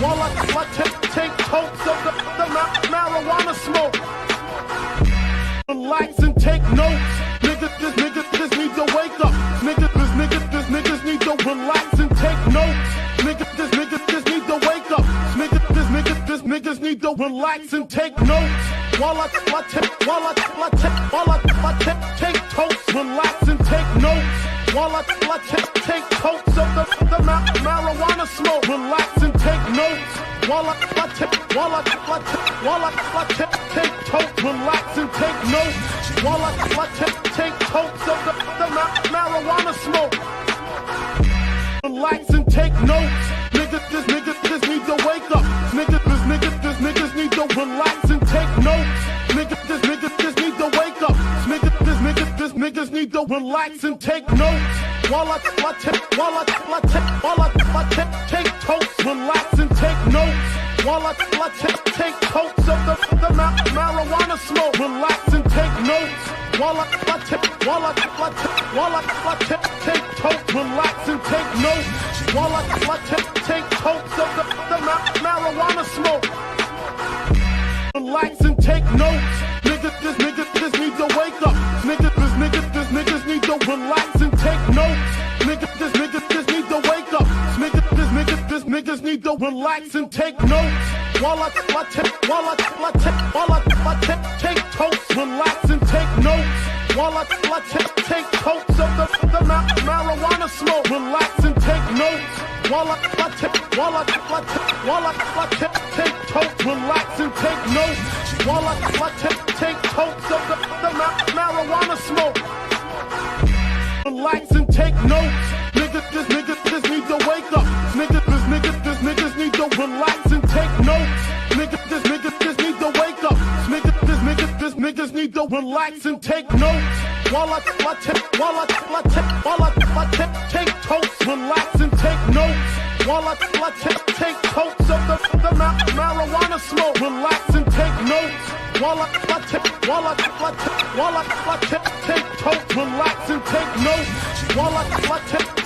while I take totes of the marijuana smoke. Relax and take notes. Niggas need to wake up. Niggas need to relax and take notes. Niggas need to wake up. Niggas need to relax and take notes. While I take totes, relax and take notes. While I take totes of the marijuana smoke, relax and take notes. While I take totes, relax and take notes. While I take totes of the marijuana smoke, relax and take notes. Niggas need to wake up. Niggas need to relax and take notes. Niggas need to wake up. Niggas need to relax and take notes. While I take totes, relax and take notes. While I take totes of the marijuana smoke, relax and take notes. While I take totes, relax and take notes. While I take totes of the marijuana smoke, relax and take notes. Niggas need to wake up. Niggas need to relax and take notes. Niggas need to wake up. Niggas need to relax and take notes. While I take totes, relax and take notes. While I take totes of the marijuana smoke, relax and take notes. While I take totes, relax and take notes. While I take totes of the marijuana smoke, relax and take notes. Niggas need to wake up. Niggas need to relax and take notes. Niggas need to wake up. Niggas need to relax and take notes. While I take totes, relax and take notes. While I take totes of the marijuana smoke, relax and take notes. While I take totes, relax and take notes. While I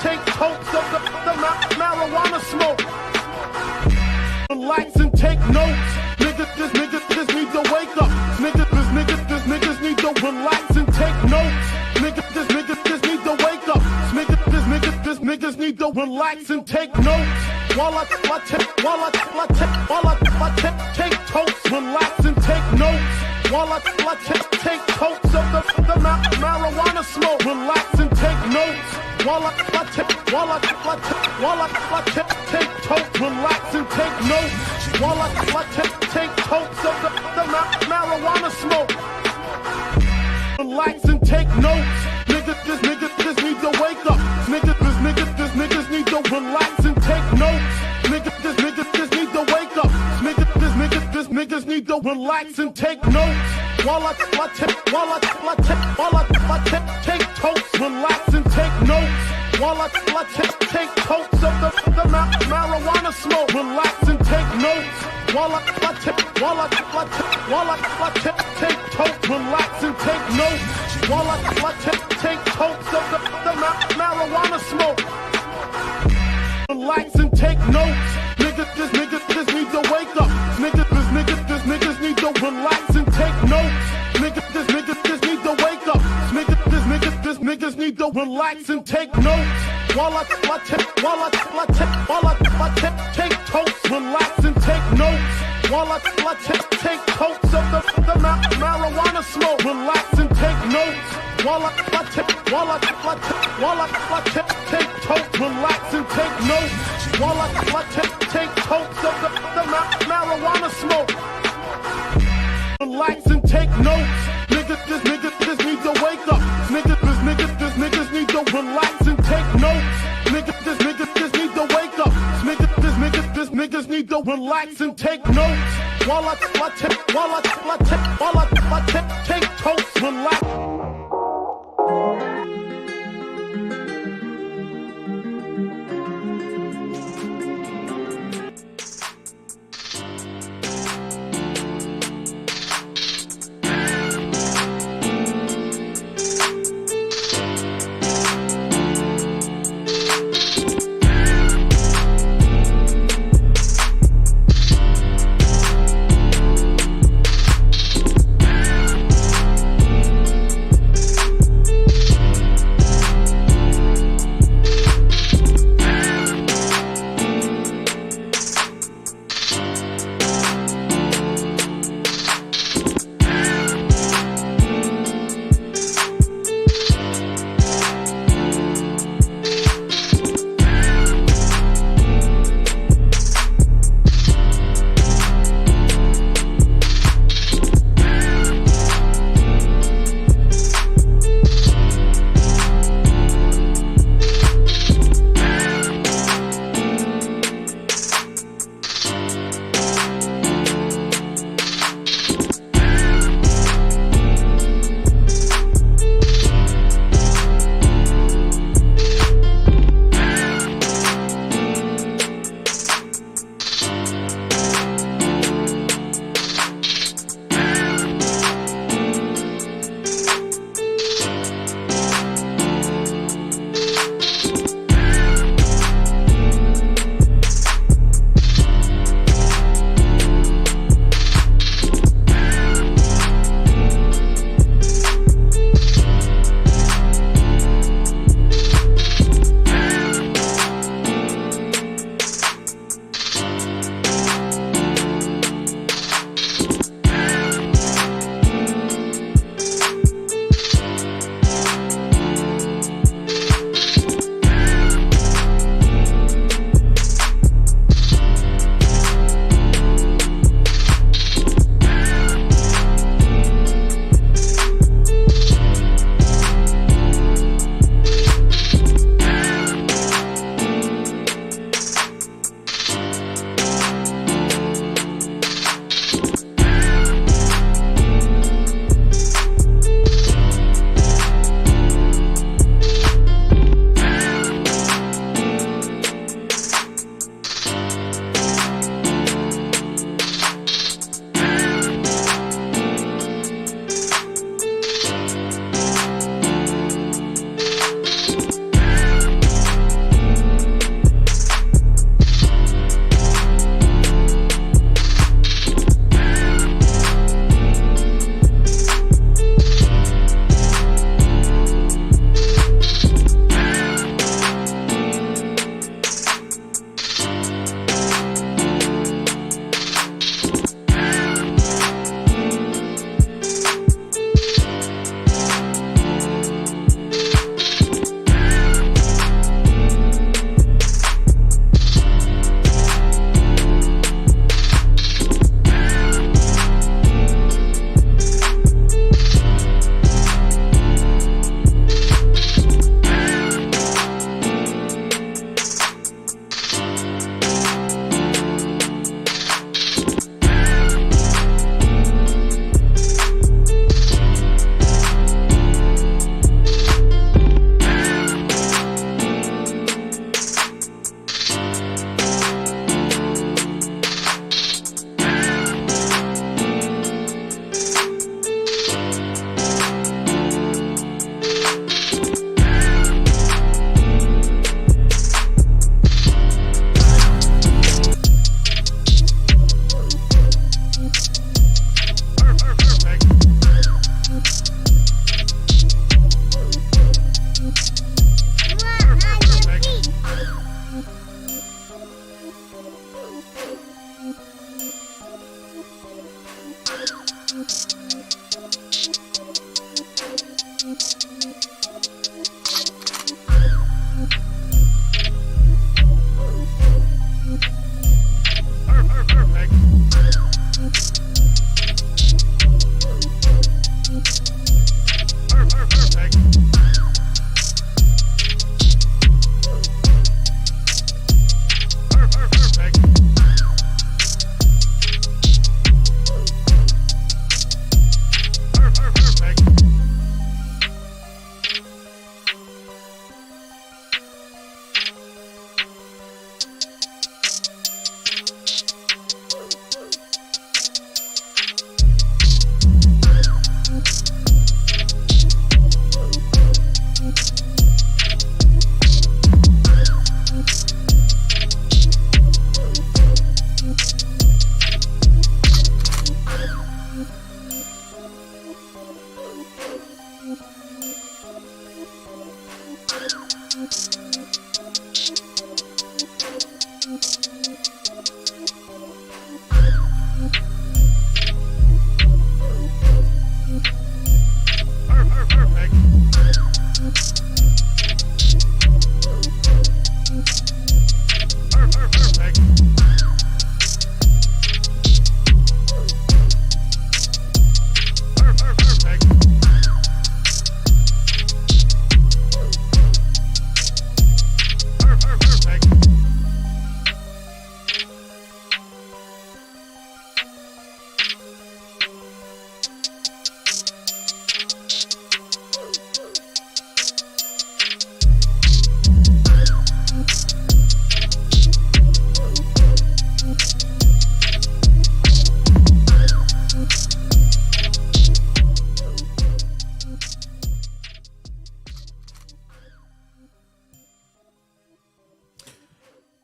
take totes of the marijuana smoke, relax and take notes. Niggas need to wake up. Niggas need to relax and take notes. Niggas need to wake up. Niggas need to relax and take notes. While I take totes, relax and take notes. While I take totes of the marijuana smoke, relax and take notes. While I take totes, relax and take notes. While I take totes of the marijuana smoke, relax and take notes. Niggas need to wake up. Niggas need to relax and take notes. Niggas need to wake up. Niggas need to relax and take notes. While I take totes, relax and take notes. While I take totes of the marijuana smoke, relax and take notes. While I take totes, relax and take notes. While I take totes of the marijuana smoke, relax and take notes. Niggas need to wake up. Niggas need to relax and take notes. Niggas need to wake up. Niggas need to relax and take notes. While I take totes, relax and take notes. While I take totes of the marijuana smoke, relax and take notes. While I take totes, relax and take notes. While I take totes of the marijuana smoke, relax and take notes. Niggas need to wake up. Niggas need to relax and take notes. Niggas need to wake up. Niggas need to relax and take notes. While I take totes, relax.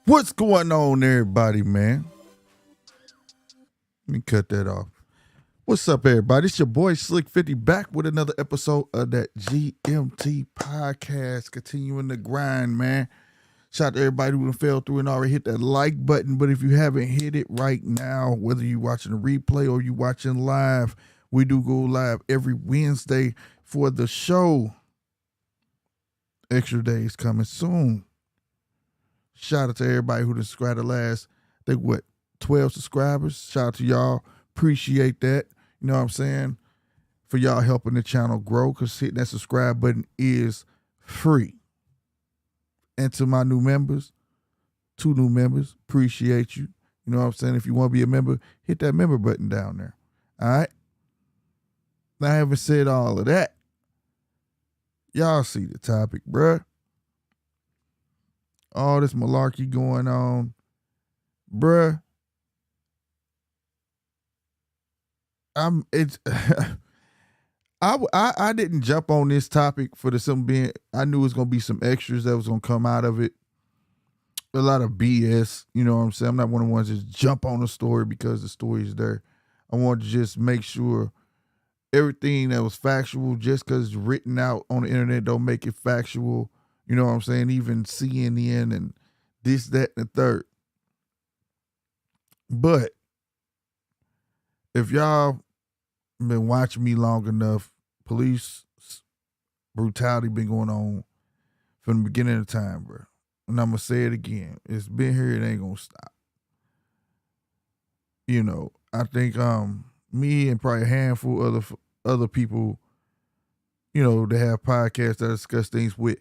What's going on, everybody, man? Let me cut that off. What's up, everybody? It's your boy Slick 50 back with another episode of that GMT podcast. Continuing the grind, man. Shout out to everybody who fell through and already hit that like button. But if you haven't hit it right now, whether you're watching a replay or you watching live, we do go live every Wednesday for the show. Extra days coming soon. Shout out to everybody who subscribed the last, 12 subscribers. Shout out to y'all. Appreciate that. You know what I'm saying? For y'all helping the channel grow, because hitting that subscribe button is free. And to my new members, 2 new members, appreciate you. You know what I'm saying? If you want to be a member, hit that member button down there. All right? Now, I haven't said all of that. Y'all see the topic, bruh. All this malarkey going on. Bruh. I didn't jump on this topic for the simple being I knew it was gonna be some extras that was gonna come out of it. A lot of BS, you know what I'm saying? I'm not one of the ones that just jump on the story because the story is there. I wanted to just make sure everything that was factual, just because it's written out on the internet, don't make it factual. You know what I'm saying? Even CNN and this, that, and the third. But if y'all been watching me long enough, police brutality been going on from the beginning of time, bro. And I'm going to say it again. It's been here. It ain't going to stop. You know, I think me and probably a handful of other people, you know, that have podcasts that discuss things with,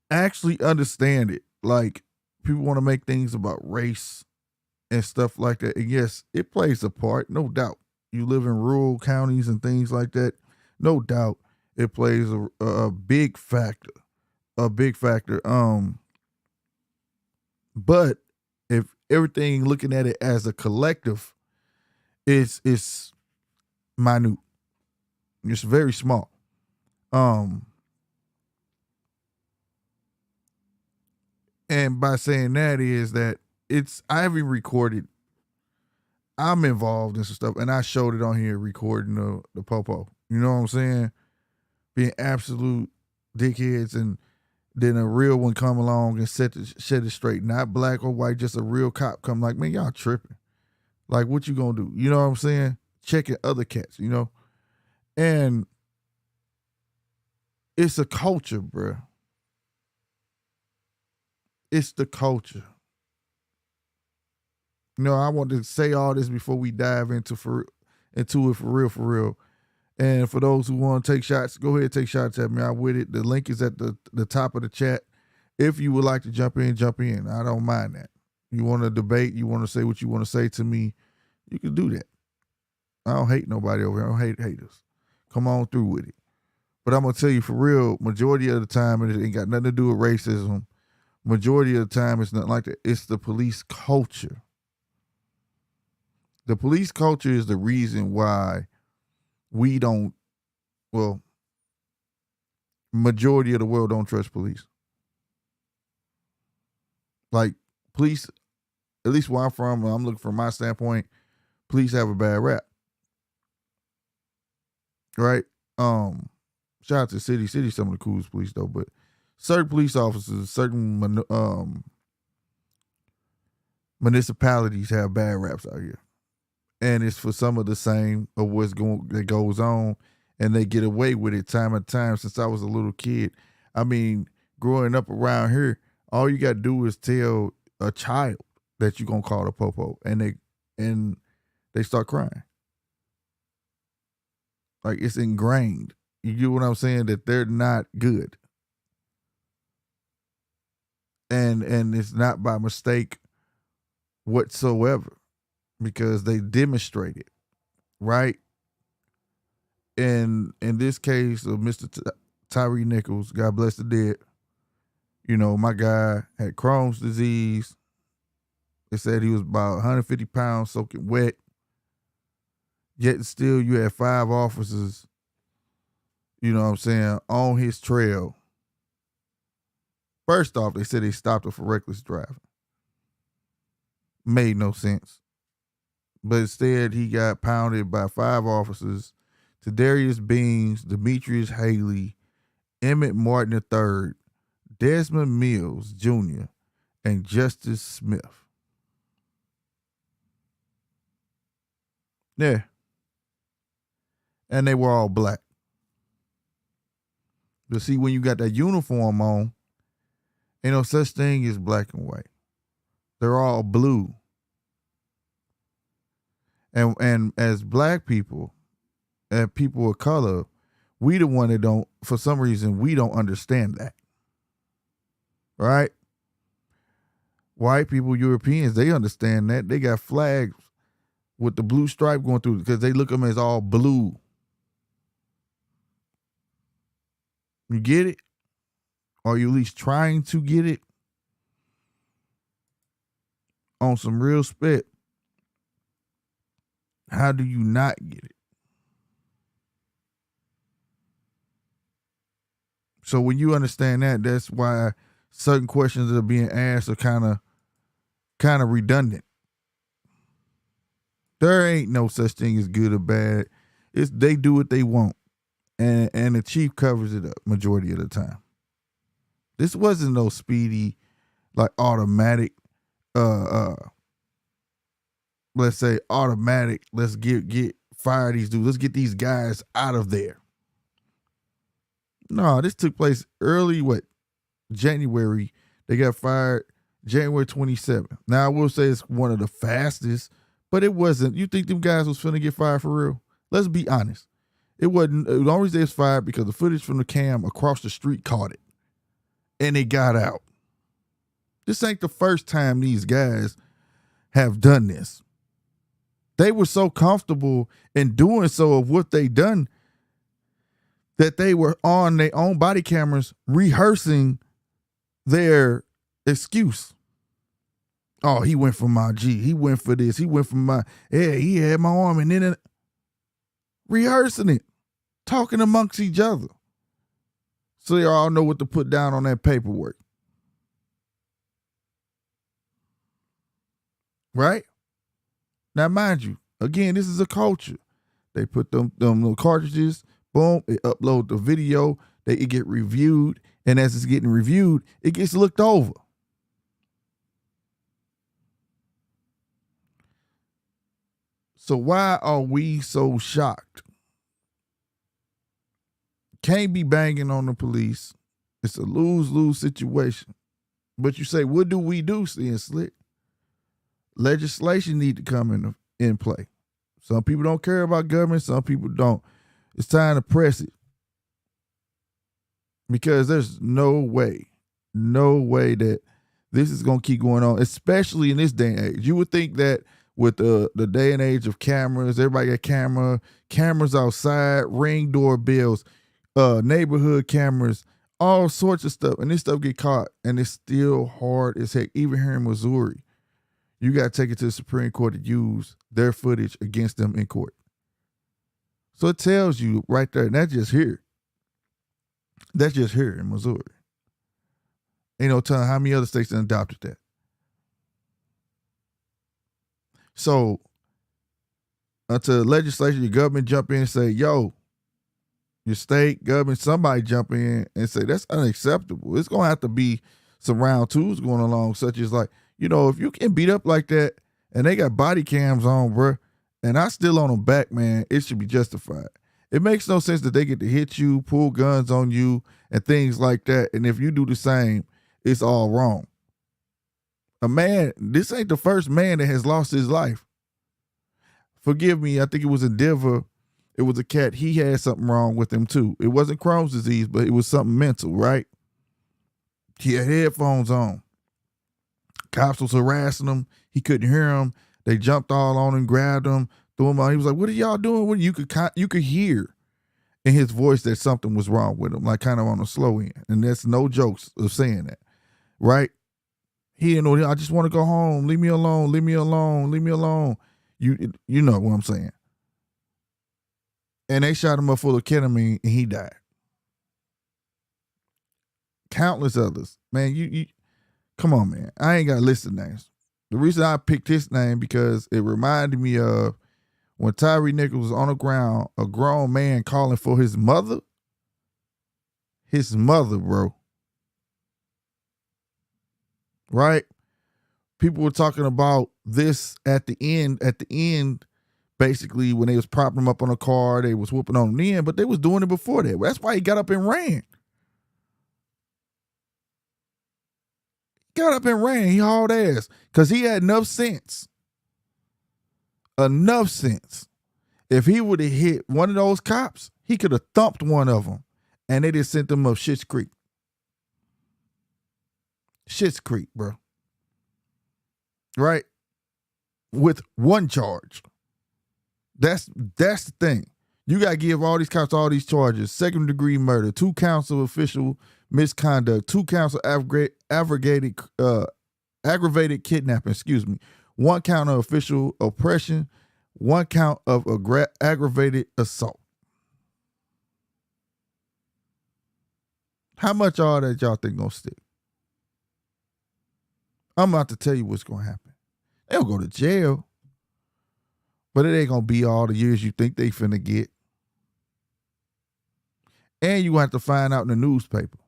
actually understand it. Like, people want to make things about race and stuff like that. And yes, it plays a part, no doubt. You live in rural counties and things like that, no doubt it plays a big factor. A big factor. But if everything, looking at it as a collective, it's minute. It's very small. And by saying that is that I haven't recorded. I'm involved in some stuff, and I showed it on here recording the popo. You know what I'm saying? Being absolute dickheads, and then a real one come along and set it straight. Not black or white, just a real cop come like, man, y'all tripping. Like, what you gonna do? You know what I'm saying? Checking other cats, you know? And it's a culture, bruh. It's the culture. You know, I want to say all this before we dive into it for real. And for those who want to take shots, go ahead and take shots at me. I'm with it. The link is at the top of the chat. If you would like to jump in. I don't mind that. You want to debate, you want to say what you want to say to me, you can do that. I don't hate nobody over here. I don't hate haters. Come on through with it. But I'm going to tell you for real, majority of the time, it ain't got nothing to do with racism. Majority of the time, it's nothing like that. It's the police culture. The police culture is the reason why we don't, well, majority of the world don't trust police. Like, police, at least where I'm from, I'm looking from my standpoint, police have a bad rap. Right? Shout out to City. City's some of the coolest police though, but certain police officers, certain municipalities have bad raps out here. And it's for some of the same of that goes on, and they get away with it time and time since I was a little kid. I mean, growing up around here, all you got to do is tell a child that you're going to call the popo, and they start crying. Like, it's ingrained. You get what I'm saying? That they're not good. And it's not by mistake whatsoever, because they demonstrate it, right? And in this case of Mr. Tyre Nichols, God bless the dead, you know, my guy had Crohn's disease. They said he was about 150 pounds soaking wet. Yet still you had 5 officers, you know what I'm saying, on his trail. First off, they said they stopped him for reckless driving. Made no sense. But instead, he got pounded by 5 officers: Tadarius Beans, Demetrius Haley, Emmett Martin III, Desmond Mills Jr., and Justice Smith. Yeah. And they were all black. But see, when you got that uniform on, ain't no such thing as black and white. They're all blue. And as black people and people of color, we the one that don't, for some reason, we don't understand that. Right? White people, Europeans, they understand that. They got flags with the blue stripe going through because they look at them as all blue. You get it? Or you at least trying to get it? On some real spit. How do you not get it? So when you understand that, that's why certain questions that are being asked are kind of redundant. There ain't no such thing as good or bad. It's they do what they want. And the chief covers it up majority of the time. This wasn't no speedy, like automatic, let's say automatic, let's get fire these dudes. Let's get these guys out of there. No, this took place early, January. They got fired January 27th. Now, I will say it's one of the fastest, but it wasn't. You think them guys was finna get fired for real? Let's be honest. It wasn't. The only reason they was fired because the footage from the cam across the street caught it. And they got out. This ain't the first time these guys have done this. They were so comfortable in doing so of what they done that they were on their own body cameras rehearsing their excuse. Oh, he went for my G. He went for this. He went for my, yeah, he had my arm, and then rehearsing it, talking amongst each other. So they all know what to put down on that paperwork. Right? Now, mind you, again, this is a culture. They put them little cartridges, boom, they upload the video, it get reviewed, and as it's getting reviewed, it gets looked over. So why are we so shocked? Can't be banging on the police. It's a lose-lose situation. But you say, what do we do, Seeing Slick? Legislation need to come in play. Some people don't care about government. Some people don't. It's time to press it. Because there's no way that this is going to keep going on, especially in this day and age. You would think that with the day and age of cameras, everybody got cameras outside, Ring doorbells, neighborhood cameras, all sorts of stuff. And this stuff get caught, and it's still hard as heck. Even here in Missouri, you got to take it to the Supreme Court to use their footage against them in court. So it tells you right there, and that's just here. That's just here in Missouri. Ain't no telling how many other states have adopted that. So until legislation, your government jump in and say, yo, your state government, somebody jump in and say, that's unacceptable. It's going to have to be some round twos going along, such as like, if you can beat up like that and they got body cams on, bruh, and I still on them back, man, it should be justified. It makes no sense that they get to hit you, pull guns on you, and things like that. And if you do the same, it's all wrong. This ain't the first man that has lost his life. Forgive me, I think it was in Denver. It was a cat. He had something wrong with him too. It wasn't Crohn's disease, but it was something mental, right? He had headphones on. Cops was harassing him. He couldn't hear him. They jumped all on him, grabbed him, threw him out. He was like, what are y'all doing? You could hear in his voice that something was wrong with him, like kind of on the slow end. And that's no jokes of saying that, right? He didn't know, I just want to go home. Leave me alone. Leave me alone. Leave me alone. You know what I'm saying. And they shot him up full of ketamine and he died. Countless others. Man, you come on, man. I ain't got to list the names. The reason I picked his name because it reminded me of when Tyre Nichols was on the ground, a grown man calling for his mother. His mother, bro. Right? People were talking about this at the end, basically, when they was propping him up on a car, they was whooping on him then, but they was doing it before that. That's why he got up and ran. He hauled ass because he had enough sense. If he would have hit one of those cops, he could have thumped one of them, and they just sent them up Schitt's Creek. Schitt's Creek, bro. Right? With one charge. That's the thing. You got to give all these cops all these charges. 2nd-degree murder, 2 counts of official misconduct, 2 counts of aggravated kidnapping, 1 count of official oppression, 1 count of aggravated assault. How much all that y'all think gonna stick? I'm about to tell you what's gonna happen. They'll go to jail, but it ain't gonna be all the years you think they finna get. And you have to find out in the newspaper.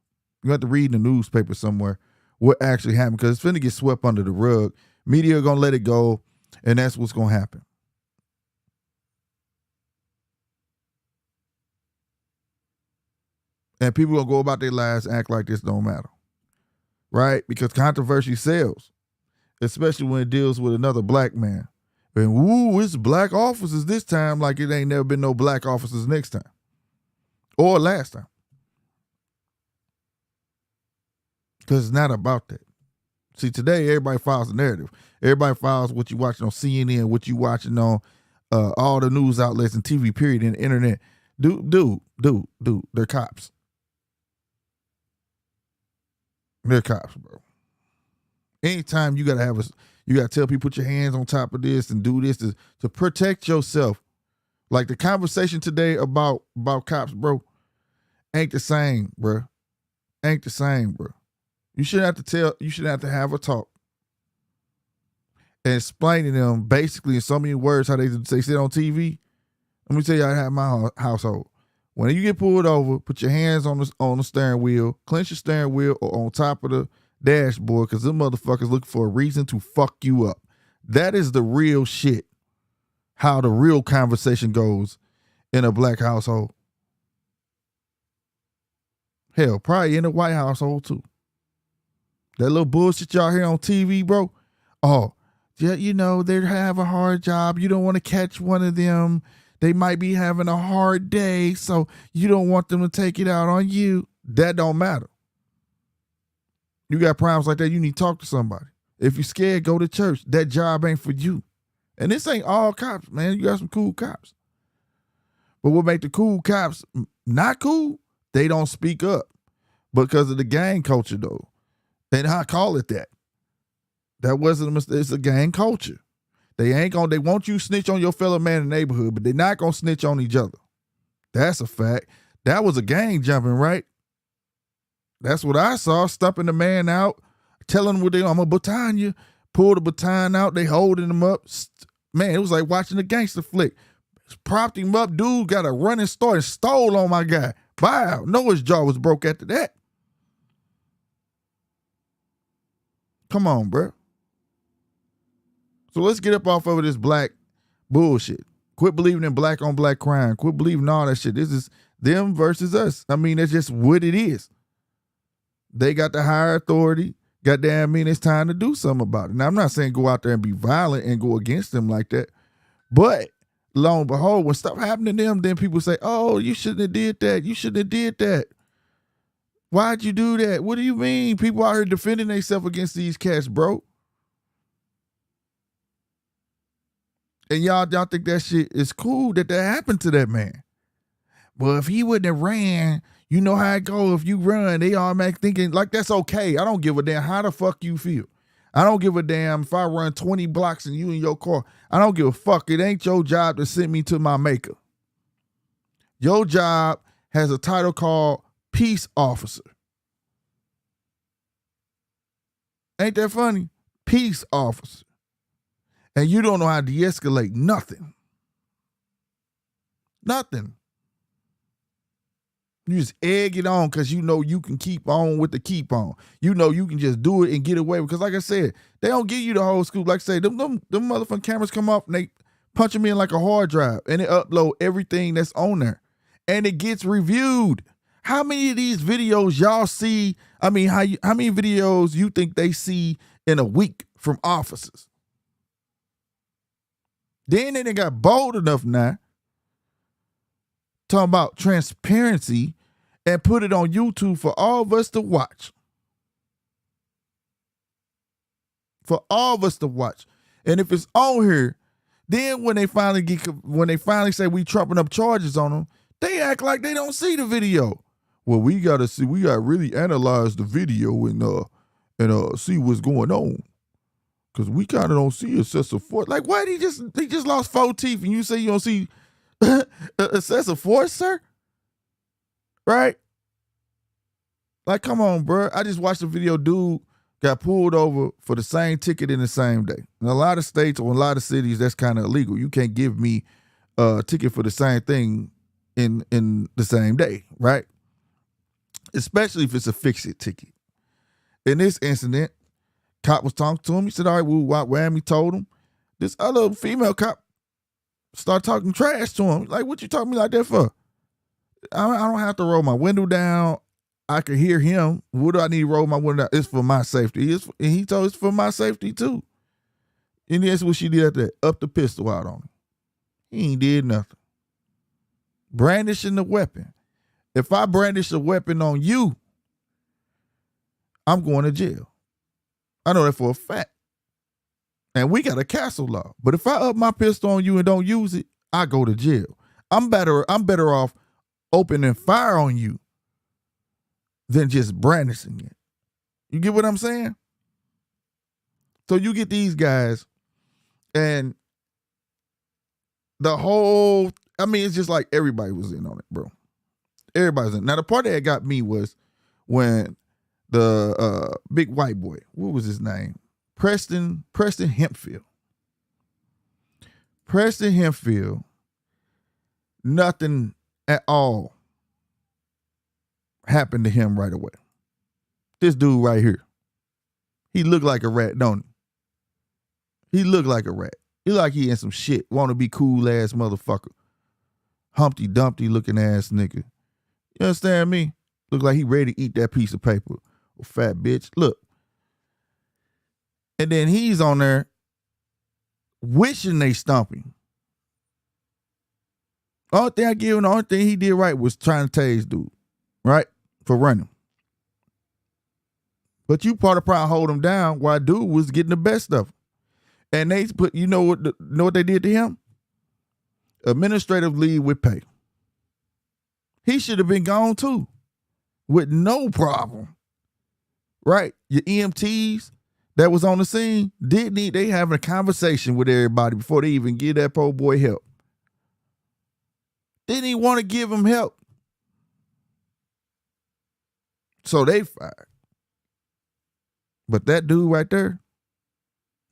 You have to read in the newspaper somewhere what actually happened, because it's finna get swept under the rug. Media are gonna let it go, and that's what's gonna happen. And people gonna go about their lives and act like this don't matter. Right? Because controversy sells, especially when it deals with another black man. And woo, it's black officers this time like it ain't never been no black officers next time. Or last time. Because it's not about that. See, today everybody files a narrative. Everybody files what you watching on CNN, what you watching on all the news outlets and TV, period, and the internet. Dude, they're cops. They're cops, bro. Anytime you gotta tell people, put your hands on top of this and do this to protect yourself. Like the conversation today about cops, bro, ain't the same, bro. Ain't the same, bro. You shouldn't have to have a talk and explain to them basically in so many words how they sit on TV. Let me tell you how I have my household. When you get pulled over, put your hands on the steering wheel, clench your steering wheel or on top of the dashboard, because them motherfuckers looking for a reason to fuck you up. That is the real shit. how the real conversation goes in a black household. Hell, probably in a white household too. That little bullshit y'all hear on TV, bro. Oh, yeah, you know, they have a hard job. You don't want to catch one of them. They might be having a hard day, so you don't want them to take it out on you. That don't matter. You got problems like that, you need to talk to somebody. If you're scared, go to church. That job ain't for you. And this ain't all cops, man. You got some cool cops. But what make the cool cops not cool? They don't speak up because of the gang culture, though. And I call it that. That wasn't a mistake. It's a gang culture. They want you to snitch on your fellow man in the neighborhood, but they're not going to snitch on each other. That's a fact. That was a gang jumping, right? That's what I saw, stumping the man out, telling him I'm going to baton you. Pull the baton out, they holding him up. Man, it was like watching a gangster flick. Propped him up, dude got a running start and stole on my guy. Wow, know his jaw was broke after that. Come on, bro. So let's get up off of this black bullshit. Quit believing in black on black crime. Quit believing all that shit. This is them versus us. I mean, that's just what it is. They got the higher authority. Goddamn, it's time to do something about it. Now, I'm not saying go out there and be violent and go against them like that. But lo and behold, when stuff happened to them, then people say, oh, you shouldn't have did that. You shouldn't have did that. Why'd you do that? What do you mean? People out here defending themselves against these cats, bro. And y'all think that shit is cool that happened to that man. Well, if he wouldn't have ran, you know how it go. If you run, they automatically thinking like that's okay. I don't give a damn how the fuck you feel. I don't give a damn if I run 20 blocks and you in your car. I don't give a fuck. It ain't your job to send me to my maker. Your job has a title called peace officer. Ain't that funny? Peace officer. And you don't know how to de-escalate nothing. Nothing. You just egg it on because you know you can keep on with the keep on. You know you can just do it and get away. Because like I said, they don't give you the whole scoop. Like I say, them motherfucking cameras come up and they punch them in like a hard drive. And they upload everything that's on there. And it gets reviewed. How many of these videos y'all see? I mean, how many videos you think they see in a week from officers? Then they got bold enough now, talking about transparency, and put it on YouTube for all of us to watch. For all of us to watch. And if it's on here, then when they finally say we trumping up charges on them, they act like they don't see the video. Well, we gotta really analyze the video and see what's going on. Cause we kind of don't see excessive force. Like, what? He just lost 4 teeth, and you say you don't see excessive force, sir? Right? Like, come on, bro. I just watched a video. Dude got pulled over for the same ticket in the same day. In a lot of states or a lot of cities, that's kind of illegal. You can't give me a ticket for the same thing in the same day, right? Especially if it's a fix-it ticket. In this incident, cop was talking to him. He said, all right, well, Whammy told him. This other female cop started talking trash to him. Like, what you talking to me like that for? I don't have to roll my window down. I can hear him. What do I need to roll my window down? It's for my safety. And he told it's for my safety too. And that's what she did after that. Up the pistol out on him. He ain't did nothing. Brandishing the weapon. If I brandish a weapon on you, I'm going to jail. I know that for a fact. And we got a castle law. But if I up my pistol on you and don't use it, I go to jail. I'm better off opening fire on you than just brandishing it. You get what I'm saying? So you get these guys and the whole, it's just like everybody was in on it, bro. Everybody's in. Now, the part that got me was when the big white boy, what was his name? Preston Hempfield. Preston Hempfield, nothing at all happened to him right away. This dude right here, he looked like a rat, don't he? He looked like a rat. He like he in some shit. Want to be cool ass motherfucker. Humpty Dumpty looking ass nigga. You understand me? Look like he ready to eat that piece of paper. Oh, fat bitch. Look. And then he's on there wishing they stump him. Only thing I give him, the only thing he did right was trying to tase dude. Right? For running. But you part of probably hold him down while dude was getting the best of him. And they put, you know what they did to him? Administrative leave with pay. He should have been gone too. With no problem. Right? Your EMTs that was on the scene, they having a conversation with everybody before they even give that poor boy help. Didn't even want to give him help. So they fired. But that dude right there,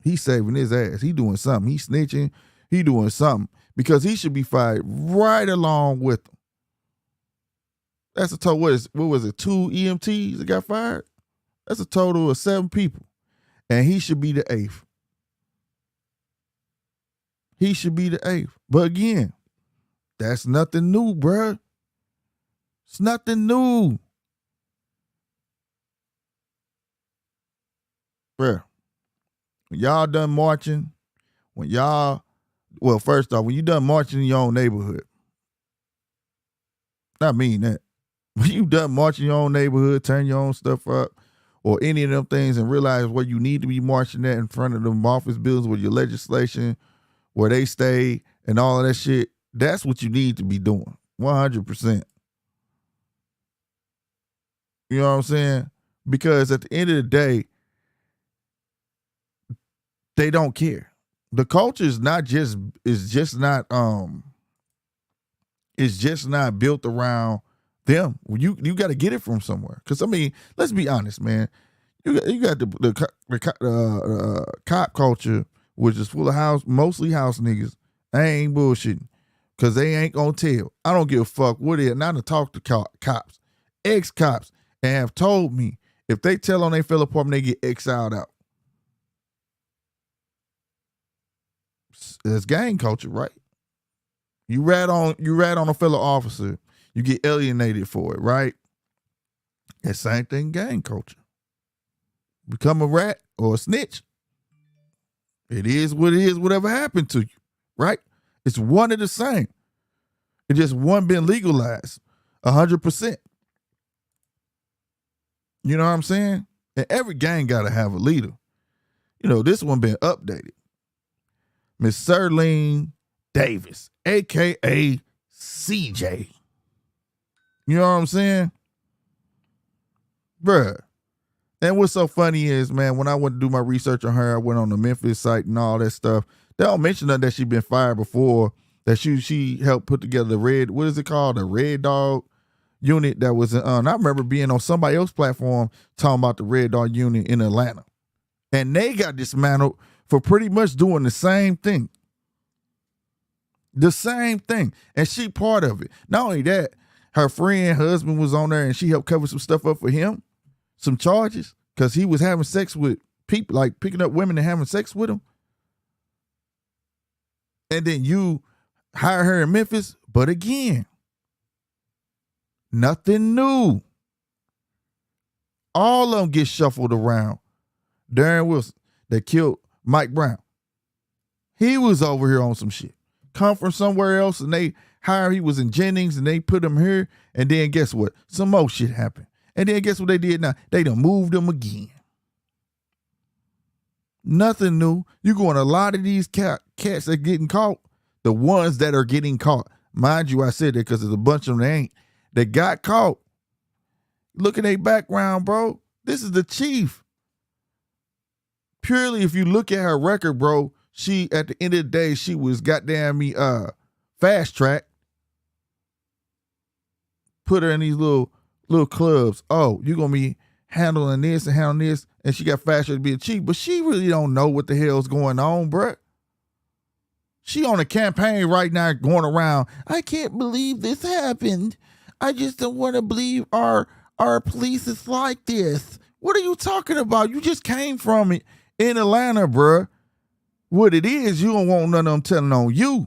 he's saving his ass. He doing something. He snitching. He doing something. Because he should be fired right along with them. That's a total, what was it, 2 EMTs that got fired? That's a total of 7 people. And he should be the 8th. He should be the 8th. But again, that's nothing new, bruh. It's nothing new. Bruh. When y'all done marching, first off, when you done marching in your own neighborhood, I mean that. When you done marching in your own neighborhood, turn your own stuff up, or any of them things, and realize where you need to be marching at in front of them office buildings with your legislation, where they stay, and all of that shit, that's what you need to be doing. 100%. You know what I'm saying? Because at the end of the day, they don't care. The culture is just not built around them. You got to get it from somewhere. Because I mean, let's be honest, man. You got the cop culture, which is full of mostly house niggas. I ain't bullshitting, because they ain't gonna tell. I don't give a fuck what it is. Not to talk to cops, ex-cops, and have told me if they tell on they fellow apartment, they get exiled out. It's gang culture, right? You rat on a fellow officer, you get alienated for it, right? That same thing, gang culture. Become a rat or a snitch. It is what it is, whatever happened to you, right? It's one and the same. It just one been legalized 100%. You know what I'm saying? And every gang got to have a leader. You know, this one been updated. Miss Serlene Davis, a.k.a. CJ. You know what I'm saying? Bruh. And what's so funny is, man, when I went to do my research on her, I went on the Memphis site and all that stuff. They don't mention that she been fired before, that she helped put together the the Red Dog unit that was, I remember being on somebody else's platform talking about the Red Dog unit in Atlanta. And they got dismantled for pretty much doing the same thing. The same thing. And she part of it. Not only that, her husband was on there and she helped cover some stuff up for him. Some charges. Because he was having sex with people, like picking up women and having sex with them. And then you hire her in Memphis. But again, nothing new. All of them get shuffled around. Darren Wilson, that killed Mike Brown. He was over here on some shit. Come from somewhere else and they hire, he was in Jennings and they put him here. And then guess what? Some more shit happened. And then guess what they did now? They done moved him again. Nothing new. You go on a lot of these cats that getting caught, the ones that are getting caught. Mind you, I said that because there's a bunch of them that ain't. That got caught. Look at their background, bro. This is the chief. Purely, if you look at her record, bro, she, at the end of the day, she was goddamn me fast track. Put her in these little clubs. Oh, you're going to be handling this and handling this. And she got fast track to be a chief. But she really don't know what the hell's going on, bruh. She on a campaign right now going around, I can't believe this happened. I just don't want to believe our police is like this. What are you talking about? You just came from it in Atlanta, bruh. What it is, you don't want none of them telling on you.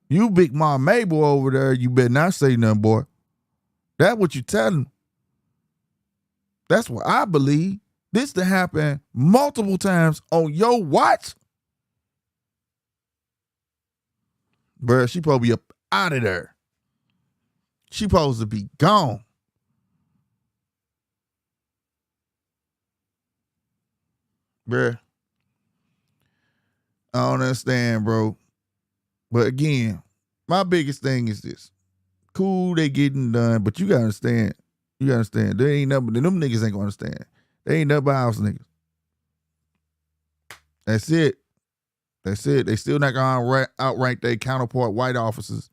You Big Mom Mabel over there, you better not say nothing, boy. That's what you telling. That's what I believe. This to happen multiple times on your watch. Bruh, she supposed to be up out of there. She supposed to be gone. Bruh. I don't understand, bro. But again, my biggest thing is this. Cool, they getting done, but you gotta understand. You gotta understand. There ain't nothing, them niggas ain't gonna understand. They ain't nothing but house niggas. That's it. That's it. They still not gonna outrank their counterpart white officers.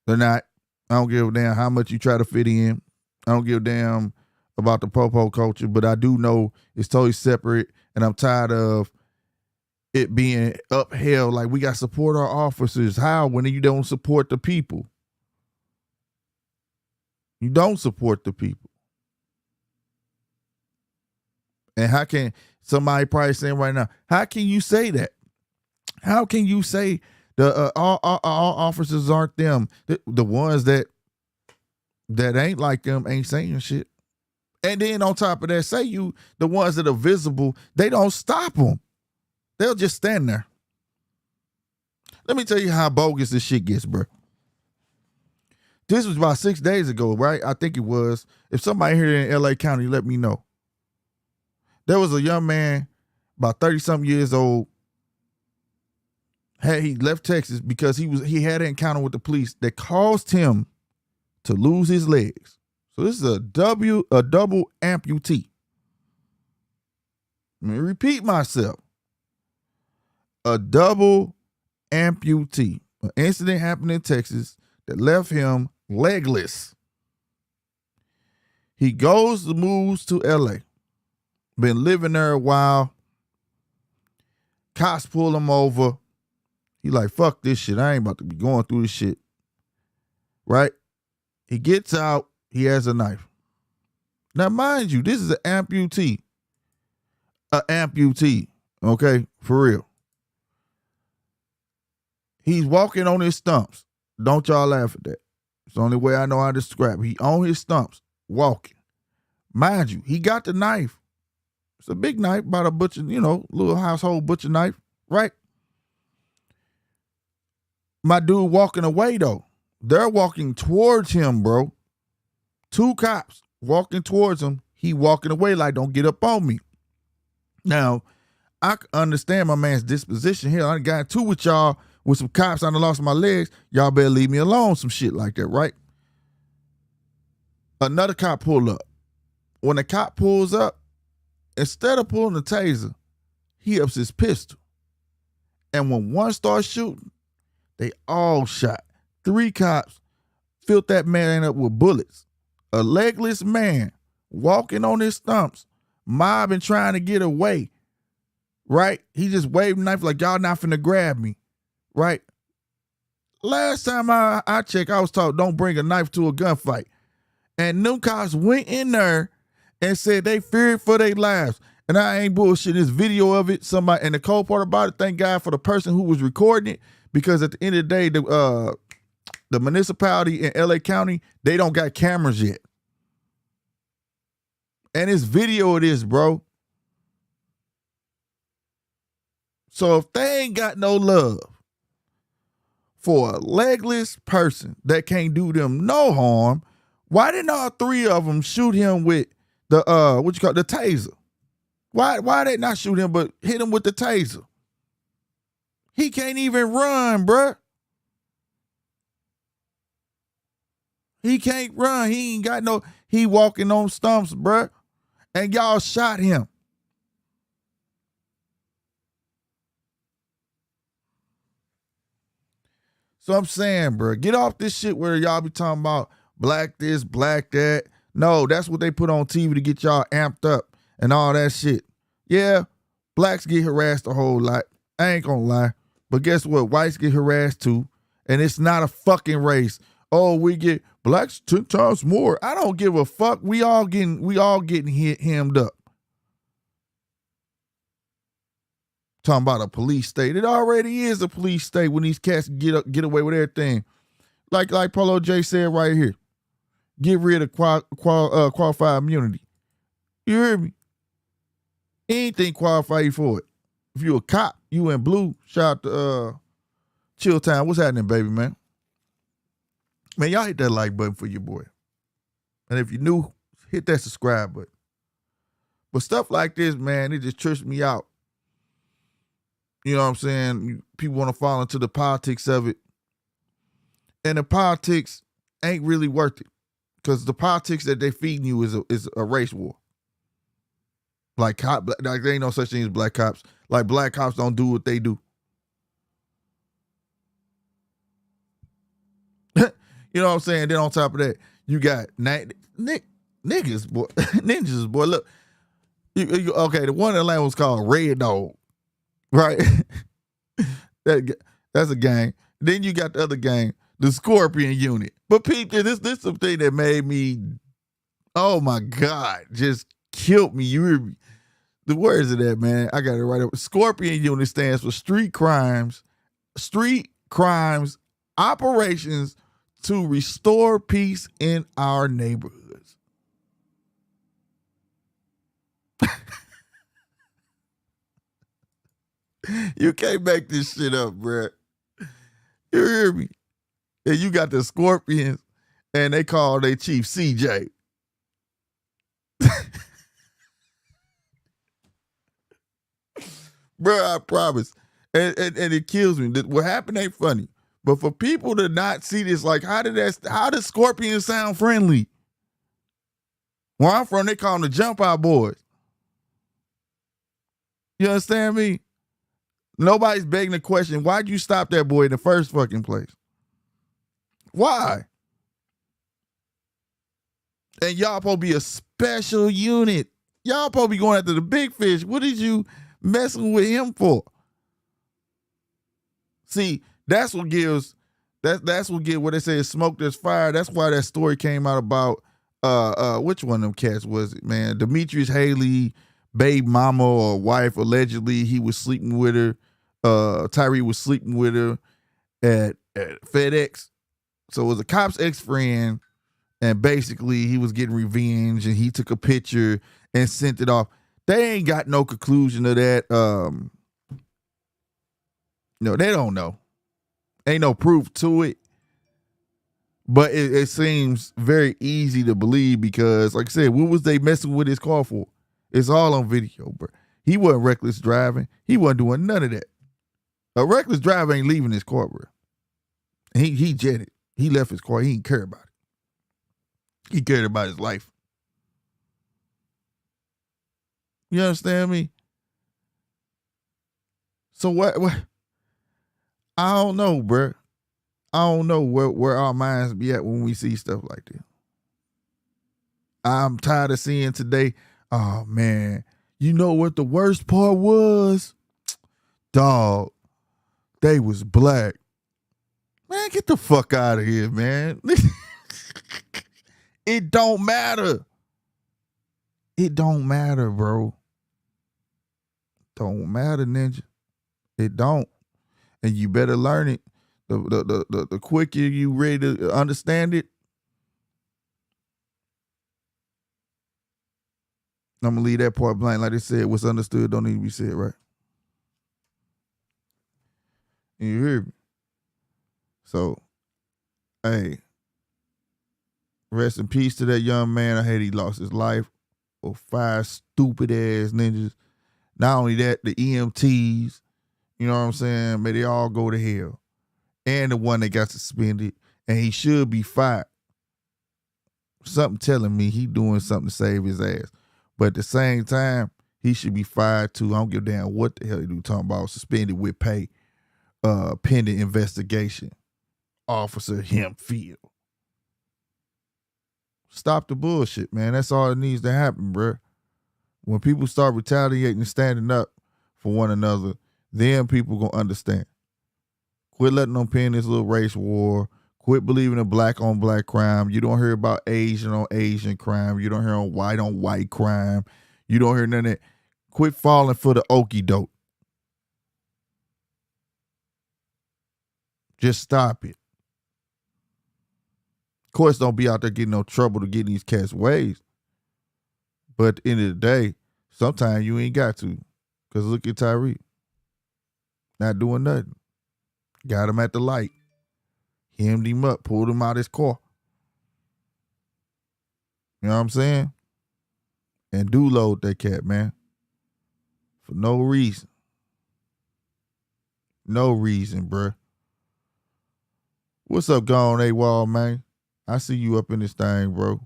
They're not. I don't give a damn how much you try to fit in. I don't give a damn about the popo culture, but I do know it's totally separate, and I'm tired of it being upheld. Like, we got to support our officers. How? When you don't support the people. You don't support the people. And how can somebody probably saying right now, how can you say that? How can you say the all officers aren't them? The ones that ain't like them ain't saying shit. And then on top of that, say you, the ones that are visible, they don't stop them. They'll just stand there. Let me tell you how bogus this shit gets, bro. This was about 6 days ago, right? I think it was. If somebody here in LA County, let me know. There was a young man, about 30-something years old. He left Texas because he had an encounter with the police that caused him to lose his legs. So this is a double amputee. Let me repeat myself. A double amputee. An incident happened in Texas that left him legless. He moves to LA. Been living there a while. Cops pull him over. He like, fuck this shit. I ain't about to be going through this shit. Right? He gets out. He has a knife. Now, mind you, this is an amputee. An amputee. Okay? For real. He's walking on his stumps. Don't y'all laugh at that. It's the only way I know how to describe it. He on his stumps, walking. Mind you, he got the knife. It's a big knife, about a butcher, little household butcher knife, right? My dude walking away, though. They're walking towards him, bro. 2 cops walking towards him. He walking away like, don't get up on me. Now, I understand my man's disposition here. I got into with y'all with some cops. I done lost my legs. Y'all better leave me alone, some shit like that, right? Another cop pulled up. When the cop pulls up, instead of pulling the taser, he ups his pistol. And when one starts shooting, they all shot. 3 cops filled that man up with bullets. A legless man walking on his stumps, mobbing, trying to get away, right? He just waved a knife like, y'all not finna grab me, right? Last time I checked, I was told don't bring a knife to a gunfight. And them cops went in there and said they feared for their lives. And I ain't bullshitting. This video of it, somebody, and the cold part about it, thank God for the person who was recording it, because at the end of the day, the municipality in LA County, they don't got cameras yet. And it's video of this, bro. So if they ain't got no love for a legless person that can't do them no harm, why didn't all 3 of them shoot him with the the taser? Why they not shoot him but hit him with the taser? He can't even run, bruh. He can't run. He ain't got no, he walking on stumps, bruh. And y'all shot him. So I'm saying, bruh, get off this shit where y'all be talking about black this, black that. No, that's what they put on TV to get y'all amped up and all that shit. Yeah, blacks get harassed a whole lot. I ain't gonna lie. But guess what? Whites get harassed too. And it's not a fucking race. Oh, we get blacks 10 times more. I don't give a fuck. We all getting hemmed up. Talking about a police state. It already is a police state when these cats get away with everything. Like Polo J said right here. Get rid of qualified immunity. You hear me? Anything qualify you for it. If you a cop, you in blue, shout out to Chill Town. What's happening, baby, man? Man, y'all hit that like button for your boy. And if you're new, hit that subscribe button. But stuff like this, man, it just trips me out. You know what I'm saying? People want to fall into the politics of it. And the politics ain't really worth it. Because the politics that they feeding you is a race war. Like there ain't no such thing as black cops. Like black cops don't do what they do. You know what I'm saying? Then on top of that, you got niggas, boy. Ninjas, boy. Look. Okay, the one in Atlanta was called Red Dog. Right? That's a gang. Then you got the other gang, the Scorpion Unit. But people, this is something that made me, oh my God, just killed me. You hear me? Where is it at, man? I got it right up. Scorpion Unit stands for Street Crimes Operations to Restore Peace in Our Neighborhoods. You can't make this shit up, bruh. You hear me? And you got the Scorpions, and they call their chief CJ. Bruh, I promise. And it kills me. What happened ain't funny. But for people to not see this, like, how does Scorpion sound friendly? Where I'm from, they call them the Jump Out Boys. You understand me? Nobody's begging the question, why'd you stop that boy in the first fucking place? Why? And y'all supposed to be a special unit. Y'all supposed to be going after the big fish. What did you messing with him for? See, that's what gives what they say is smoke, there's fire. That's why that story came out about which one of them cats was it, man? Demetrius Haley, babe mama or wife, allegedly he was sleeping with her. Tyre was sleeping with her at FedEx. So it was a cop's ex-friend, and basically he was getting revenge, and he took a picture and sent it off. They ain't got no conclusion of that. No, they don't know. Ain't no proof to it. But it seems very easy to believe because, like I said, what was they messing with his car for? It's all on video, bro. He wasn't reckless driving. He wasn't doing none of that. A reckless driver ain't leaving his car, bro. He jetted. He left his car. He didn't care about it. He cared about his life. You understand me? So what? I don't know, bro. I don't know where our minds be at when we see stuff like this. I'm tired of seeing today, oh man, you know what the worst part was? Dog, they was black. Man, get the fuck out of here, man. It don't matter. It don't matter, bro. Don't matter, ninja. It don't. And you better learn it. The quicker you ready to understand it. I'm gonna leave that part blank. Like they said, what's understood don't need to be said, right? You hear me? So, hey, rest in peace to that young man. I hate he lost his life. Or 5 stupid ass ninjas. Not only that, the EMTs, you know what I'm saying? May they all go to hell. And the one that got suspended. And he should be fired. Something telling me he doing something to save his ass. But at the same time, he should be fired too. I don't give a damn what the hell he do talking about. Suspended with pay. Pending investigation. Officer Hempfield. Stop the bullshit, man. That's all that needs to happen, bro. When people start retaliating and standing up for one another, then people gonna understand. Quit letting them pin this little race war. Quit believing in black on black crime. You don't hear about Asian on Asian crime. You don't hear on white crime. You don't hear none of that. Quit falling for the okie doke. Just stop it. Of course, don't be out there getting no trouble to get these cats ways. But at the end of the day, sometimes you ain't got to. Because look at Tyre. Not doing nothing. Got him at the light. Hemmed him up. Pulled him out his car. You know what I'm saying? And do load that cat, man. For no reason. No reason, bruh. What's up, gone AWOL, man? I see you up in this thing, bro.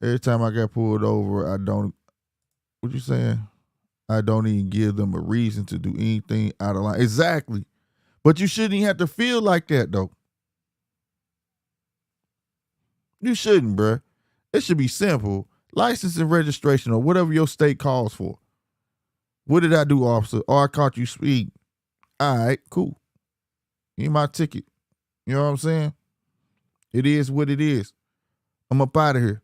Every time I got pulled over, what you saying? I don't even give them a reason to do anything out of line. Exactly. But you shouldn't even have to feel like that, though. You shouldn't, bruh. It should be simple. License and registration or whatever your state calls for. What did I do, officer? Oh, I caught you speeding. All right, cool. Give me my ticket. You know what I'm saying? It is what it is. I'm up out of here.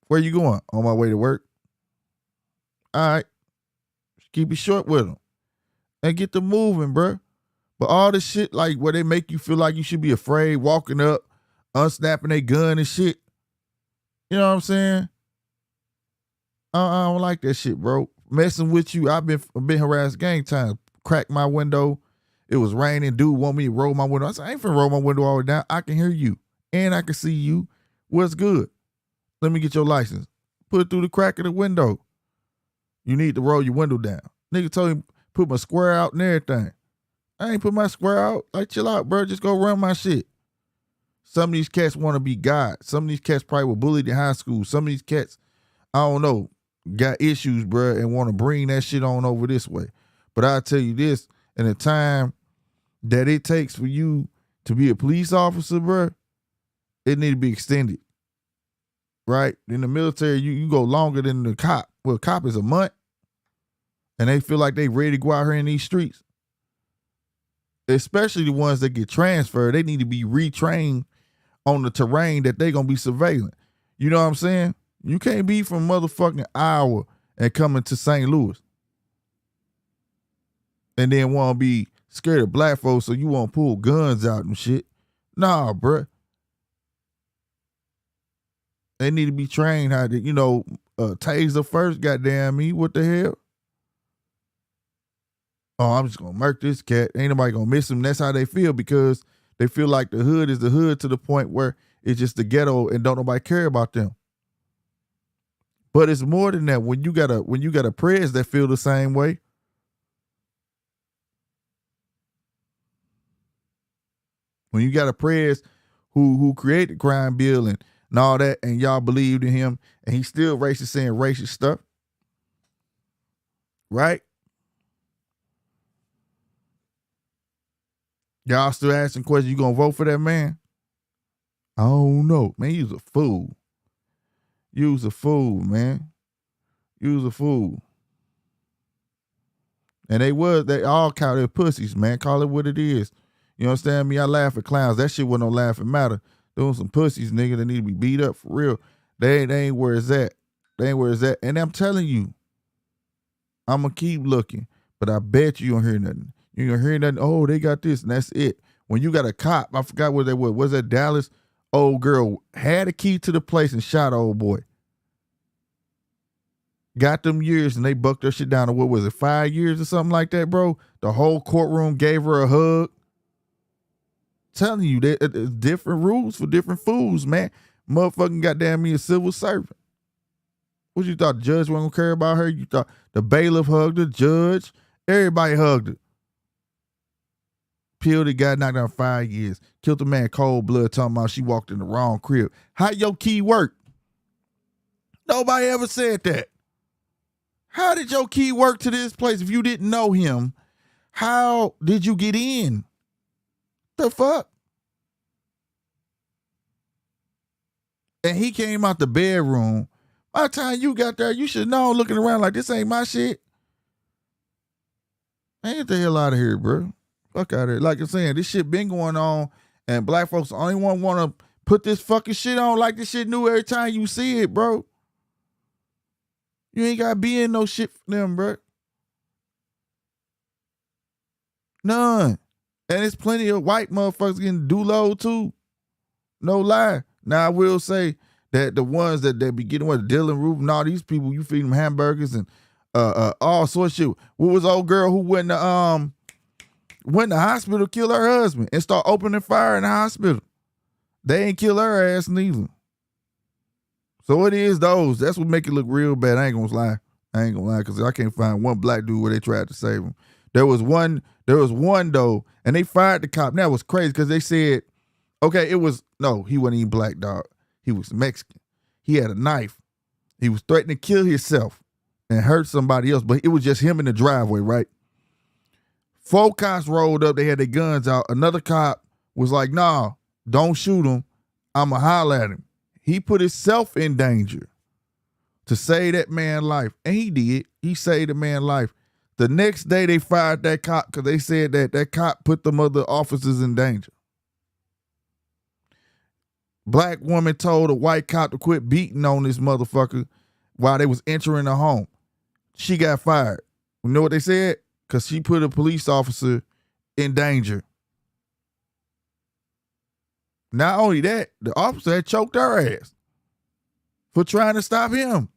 Where you going? On my way to work. All right. Keep it short with them. And get them moving, bruh. But all this shit, like where they make you feel like you should be afraid, walking up, unsnapping their gun and shit. You know what I'm saying? I don't like that shit, bro. Messing with you. I've been harassed gang times. Cracked my window. It was raining. Dude want me to roll my window. I said, I ain't finna roll my window all the way down. I can hear you. And I can see you. What's good? Let me get your license. Put it through the crack of the window. You need to roll your window down. Nigga told me put my square out and everything. I ain't put my square out. Like, chill out, bro. Just go run my shit. Some of these cats want to be God. Some of these cats probably were bullied in high school. Some of these cats, I don't know, got issues, bro, and want to bring that shit on over this way. But I'll tell you this, in the time that it takes for you to be a police officer, bro, it need to be extended. Right? In the military, you go longer than the cop. Well, a cop is a month, and they feel like they ready to go out here in these streets. Especially the ones that get transferred, they need to be retrained on the terrain that they gonna be surveilling. You know what I'm saying? You can't be from motherfucking Iowa and coming to St. Louis and then want to be scared of black folks so you want to pull guns out and shit. Nah, bruh. They need to be trained how to, taser first, goddamn me. What the hell? Oh, I'm just going to murk this cat. Ain't nobody going to miss him. That's how they feel because they feel like the hood is the hood to the point where it's just the ghetto and don't nobody care about them. But it's more than that. When you got a prez that feel the same way, when you got a prez who created crime bill and all that, and y'all believed in him, and he's still racist saying racist stuff, right? Y'all still asking questions, you gonna vote for that man? I don't know. Man, you was a fool. You was a fool, man. You was a fool. And they all call it pussies, man. Call it what it is. You understand me? I laugh at clowns. That shit wasn't no laughing matter. Doing some pussies, nigga, that need to be beat up for real. They ain't where it's at. They ain't where it's at. And I'm telling you, I'm going to keep looking. But I bet you don't hear nothing. You ain't going to hear nothing. Oh, they got this, and that's it. When you got a cop, I forgot where they were. Was that Dallas? Old girl had a key to the place and shot an old boy. Got them years, and they bucked their shit down to, what was it, 5 years or something like that, bro? The whole courtroom gave her a hug. Telling you, there's different rules for different fools, man. Motherfucking goddamn me a civil servant. What you thought, the judge wasn't gonna care about her? You thought the bailiff hugged her, judge, everybody hugged her. Peeled the guy, knocked down 5 years. Killed the man cold blood, talking about she walked in the wrong crib. How your key work? Nobody ever said that. How did your key work to this place if you didn't know him? How did you get in? The fuck? And he came out the bedroom. By the time you got there, you should know, looking around like this ain't my shit. Man, get the hell out of here, bro. Fuck out of here. Like I'm saying, this shit been going on, and black folks the only one want to put this fucking shit on like this shit new every time you see it, bro. You ain't got to be in no shit for them, bro. None. And it's plenty of white motherfuckers getting do-load too. No lie. Now I will say that the ones that be getting with Dylan Roof and all these people, you feed them hamburgers and all sorts of shit. What was old girl who went to hospital, kill her husband and start opening fire in the hospital? They ain't kill her ass neither. So it is those. That's what make it look real bad. I ain't gonna lie, because I can't find one black dude where they tried to save him. There was one though, and they fired the cop. And that was crazy because they said, okay, he wasn't even black, dog. He was Mexican. He had a knife. He was threatening to kill himself and hurt somebody else, but it was just him in the driveway, right? 4 cops rolled up. They had their guns out. Another cop was like, nah, don't shoot him. I'ma holler at him. He put himself in danger to save that man's life. And he did. He saved the man's life. The next day they fired that cop because they said that cop put them other officers in danger. Black woman told a white cop to quit beating on this motherfucker while they was entering the home. She got fired. You know what they said? Because she put a police officer in danger. Not only that, the officer had choked her ass for trying to stop him.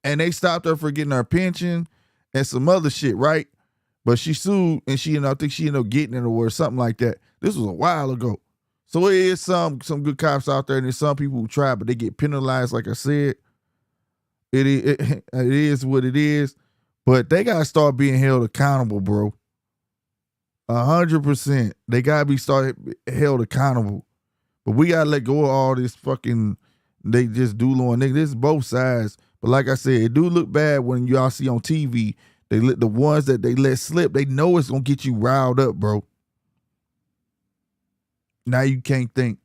And they stopped her for getting her pension and some other shit, right? But she sued and I think she ended up getting it or something like that. This was a while ago. So it is some good cops out there and there's some people who try, but they get penalized, like I said. It is what it is. But they got to start being held accountable, bro. 100%. They got to be held accountable. But we got to let go of all this fucking, they just doodling. This is both sides. But like I said, it do look bad when y'all see on TV, the ones that they let slip, they know it's going to get you riled up, bro. Now you can't think.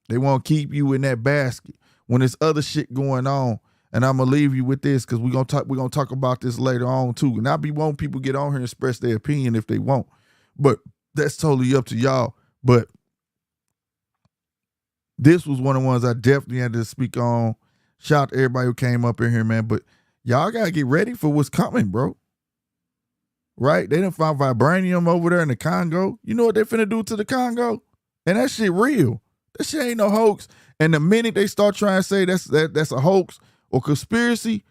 They want to keep you in that basket when there's other shit going on. And I'm going to leave you with this because we're going to talk about this later on too. And I be wanting people to get on here and express their opinion if they want. But that's totally up to y'all. But this was one of the ones I definitely had to speak on. Shout out to everybody who came up in here, man. But y'all got to get ready for what's coming, bro. Right? They done found vibranium over there in the Congo. You know what they finna do to the Congo? And that shit real. That shit ain't no hoax. And the minute they start trying to say that's a hoax or conspiracy,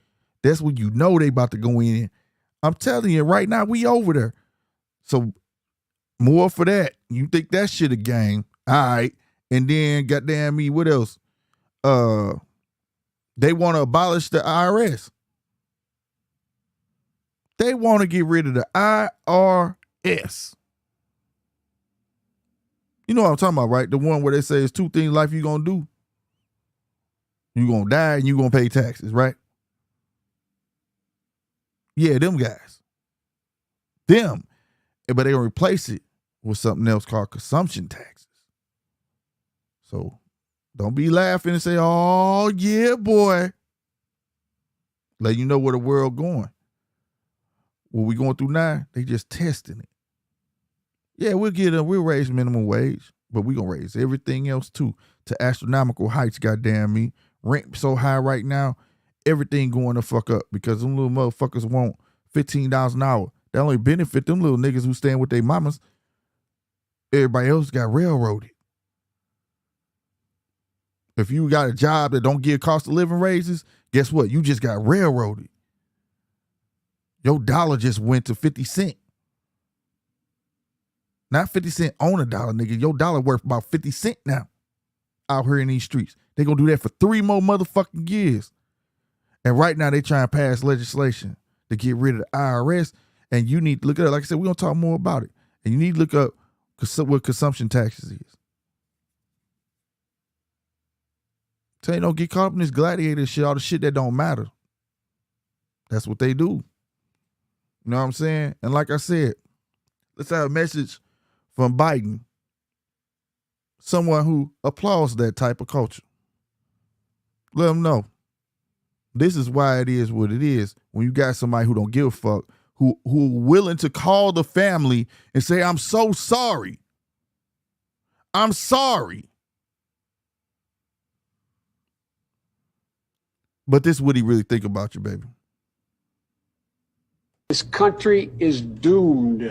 that's when you know they about to go in. I'm telling you, right now, we over there. So more for that. You think that shit a game. All right. And then, goddamn me, what else? They want to abolish the IRS. They want to get rid of the IRS. You know what I'm talking about, right? The one where they say it's 2 things in life you going to do. You going to die and you going to pay taxes, right? Yeah, them guys. Them. But they going to replace it with something else called consumption taxes. So don't be laughing and say, oh, yeah, boy. Let you know where the world going. What we going through now, they just testing it. Yeah, we'll raise minimum wage, but we gonna raise everything else too to astronomical heights, goddamn me. Rent so high right now, everything going to fuck up because them little motherfuckers want $15 an hour. That only benefit them little niggas who staying with their mamas. Everybody else got railroaded. If you got a job that don't give cost of living raises, guess what? You just got railroaded. Your dollar just went to 50 cents. Not 50 cents on a dollar, nigga. Your dollar worth about 50 cents now out here in these streets. They gonna do that for 3 more motherfucking years. And right now they trying to pass legislation to get rid of the IRS. And you need to look at it. Like I said, we're gonna talk more about it. And you need to look up what consumption taxes is. Tell you, don't get caught up in this gladiator shit, all the shit that don't matter. That's what they do. You know what I'm saying? And like I said, let's have a message from Biden, someone who applauds that type of culture. Let them know. This is why it is what it is. When you got somebody who don't give a fuck, who willing to call the family and say, I'm so sorry. I'm sorry. But this is what he really think about you, baby. This country is doomed.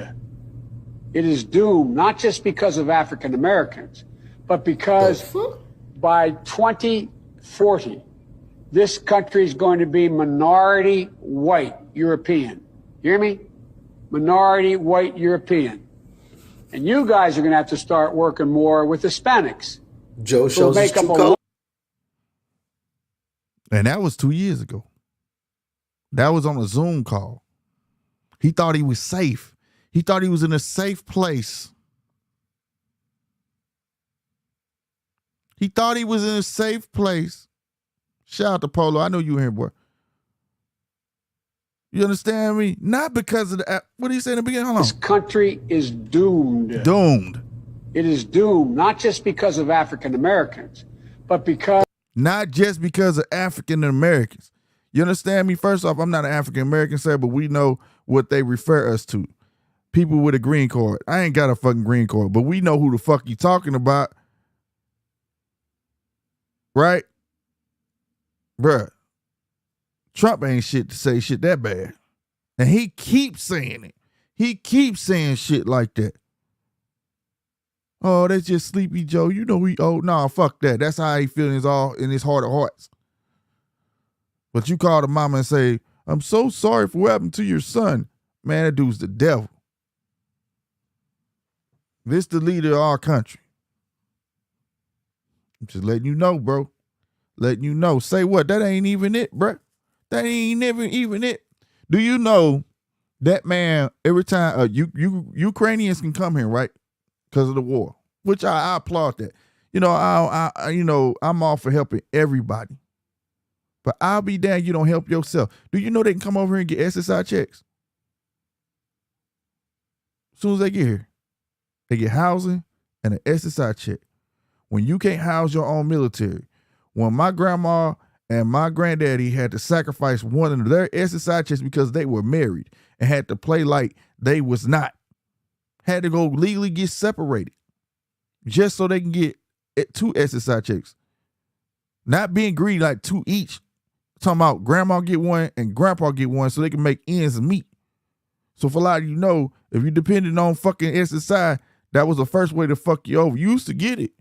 It is doomed, not just because of African Americans, but because by 2040, this country is going to be minority white European. You hear me? Minority white European. And you guys are going to have to start working more with Hispanics. Joe shows his true color. And that was 2 years ago. That was on a Zoom call. He thought he was safe. He thought he was in a safe place. He thought he was in a safe place. Shout out to Polo. I know you here, boy. You understand me? Not because of the, what did he say in the beginning? Hold on. This country is doomed. Doomed. It is doomed, not just because of African Americans, but because. Not just because of African Americans. You understand me? First off, I'm not an African American, sir, but we know what they refer us to. People with a green card. I ain't got a fucking green card, but we know who the fuck you talking about. Right? Bruh. Trump ain't shit to say shit that bad. And he keeps saying it. He keeps saying shit like that. Oh, that's just Sleepy Joe. You know he old. Nah, fuck that. That's how he feels in his heart of hearts. But you call the mama and say, I'm so sorry for what happened to your son. Man, that dude's the devil. This the leader of our country. I'm just letting you know, bro. Letting you know. Say what? That ain't even it, bro. That ain't never even it. Do you know that man, every time Ukrainians can come here, right? Because of the war, which I applaud that. You know, I'm all for helping everybody. But I'll be damned you don't help yourself. Do you know they can come over here and get SSI checks? As soon as they get here, they get housing and an SSI check. When you can't house your own military, when my grandma and my granddaddy had to sacrifice one of their SSI checks because they were married and had to play like they was not, had to go legally get separated just so they can get 2 SSI checks. Not being greedy, like 2 each. Talking about grandma get one and grandpa get one so they can make ends meet. So for a lot of you know, if you depended on fucking SSI, that was the first way to fuck you over. You used to get it.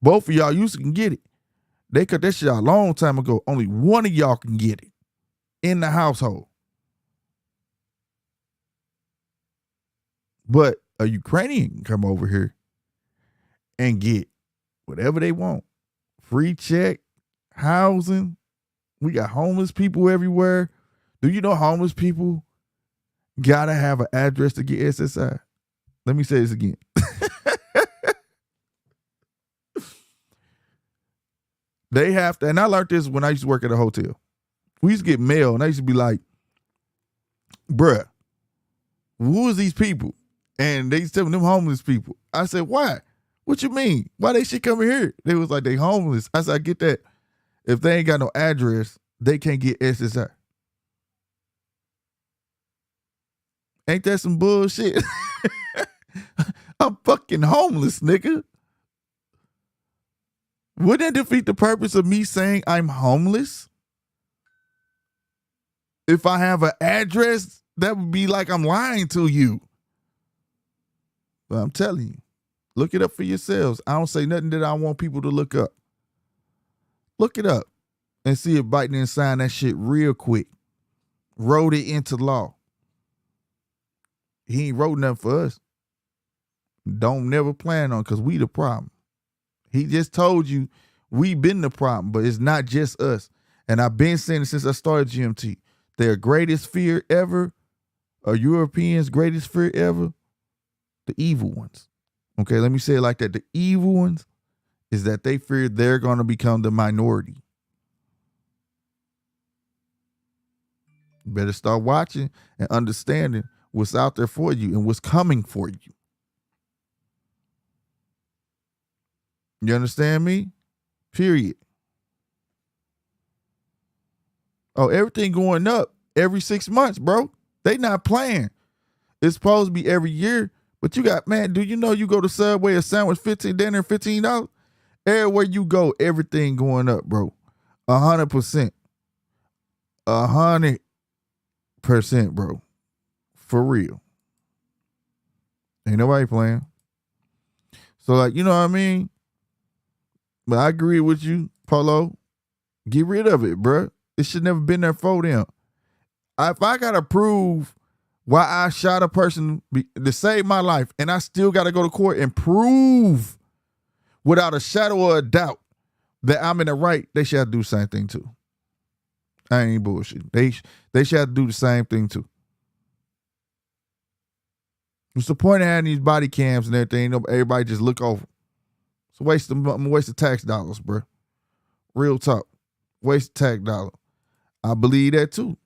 Both of y'all used to can get it. They cut that shit out a long time ago. Only one of y'all can get it in the household. But a Ukrainian can come over here and get whatever they want. Free check, housing. We got homeless people everywhere. Do you know homeless people gotta have an address to get SSI? Let me say this again. They have to, and I learned this when I used to work at a hotel. We used to get mail, and I used to be like, bruh, who is these people? And they used to tell me, them homeless people. I said, why? What you mean? Why they shit coming here? They was like, they homeless. I said, I get that. If they ain't got no address, they can't get SSI. Ain't that some bullshit? I'm fucking homeless, nigga. Wouldn't that defeat the purpose of me saying I'm homeless? If I have an address, that would be like I'm lying to you. But I'm telling you, look it up for yourselves. I don't say nothing that I want people to look up. Look it up and see if Biden signed that shit real quick. Wrote it into law. He ain't wrote nothing for us. Don't never plan on, because we the problem. He just told you we been the problem, but it's not just us. And I've been saying it since I started GMT. Their greatest fear ever, a Europeans' greatest fear ever, the evil ones. Okay, let me say it like that. The evil ones is that they fear they're going to become the minority. You better start watching and understanding what's out there for you and what's coming for you. You understand me? Period. Oh, everything going up every 6 months, bro. They not playing. It's supposed to be every year, but you got, man, do you know you go to Subway, a sandwich, dinner, $15? Everywhere you go, everything going up, bro. 100%. 100%, bro. For real. Ain't nobody playing. So, like, you know what I mean? But I agree with you, Polo. Get rid of it, bruh. It should never been there for them. If I got to prove why I shot a person to save my life, and I still got to go to court and prove without a shadow of a doubt that I'm in the right, they should have to do the same thing too. I ain't bullshit. They should have to do the same thing too. What's the point of having these body cams and everything? Everybody just look over. It's a waste of tax dollars, bro. Real talk. Waste of tax dollars. I believe that too.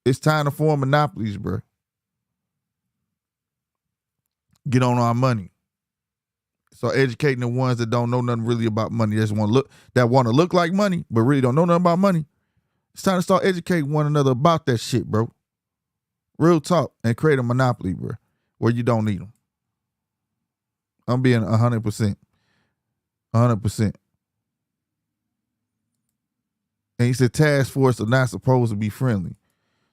It's time to form monopolies, bro. Get on our money. So educating the ones that don't know nothing really about money, that want to look like money, but really don't know nothing about money. It's time to start educating one another about that shit, bro. Real talk, and create a monopoly, bro, where you don't need them. I'm being 100%. 100%. And he said task force are not supposed to be friendly.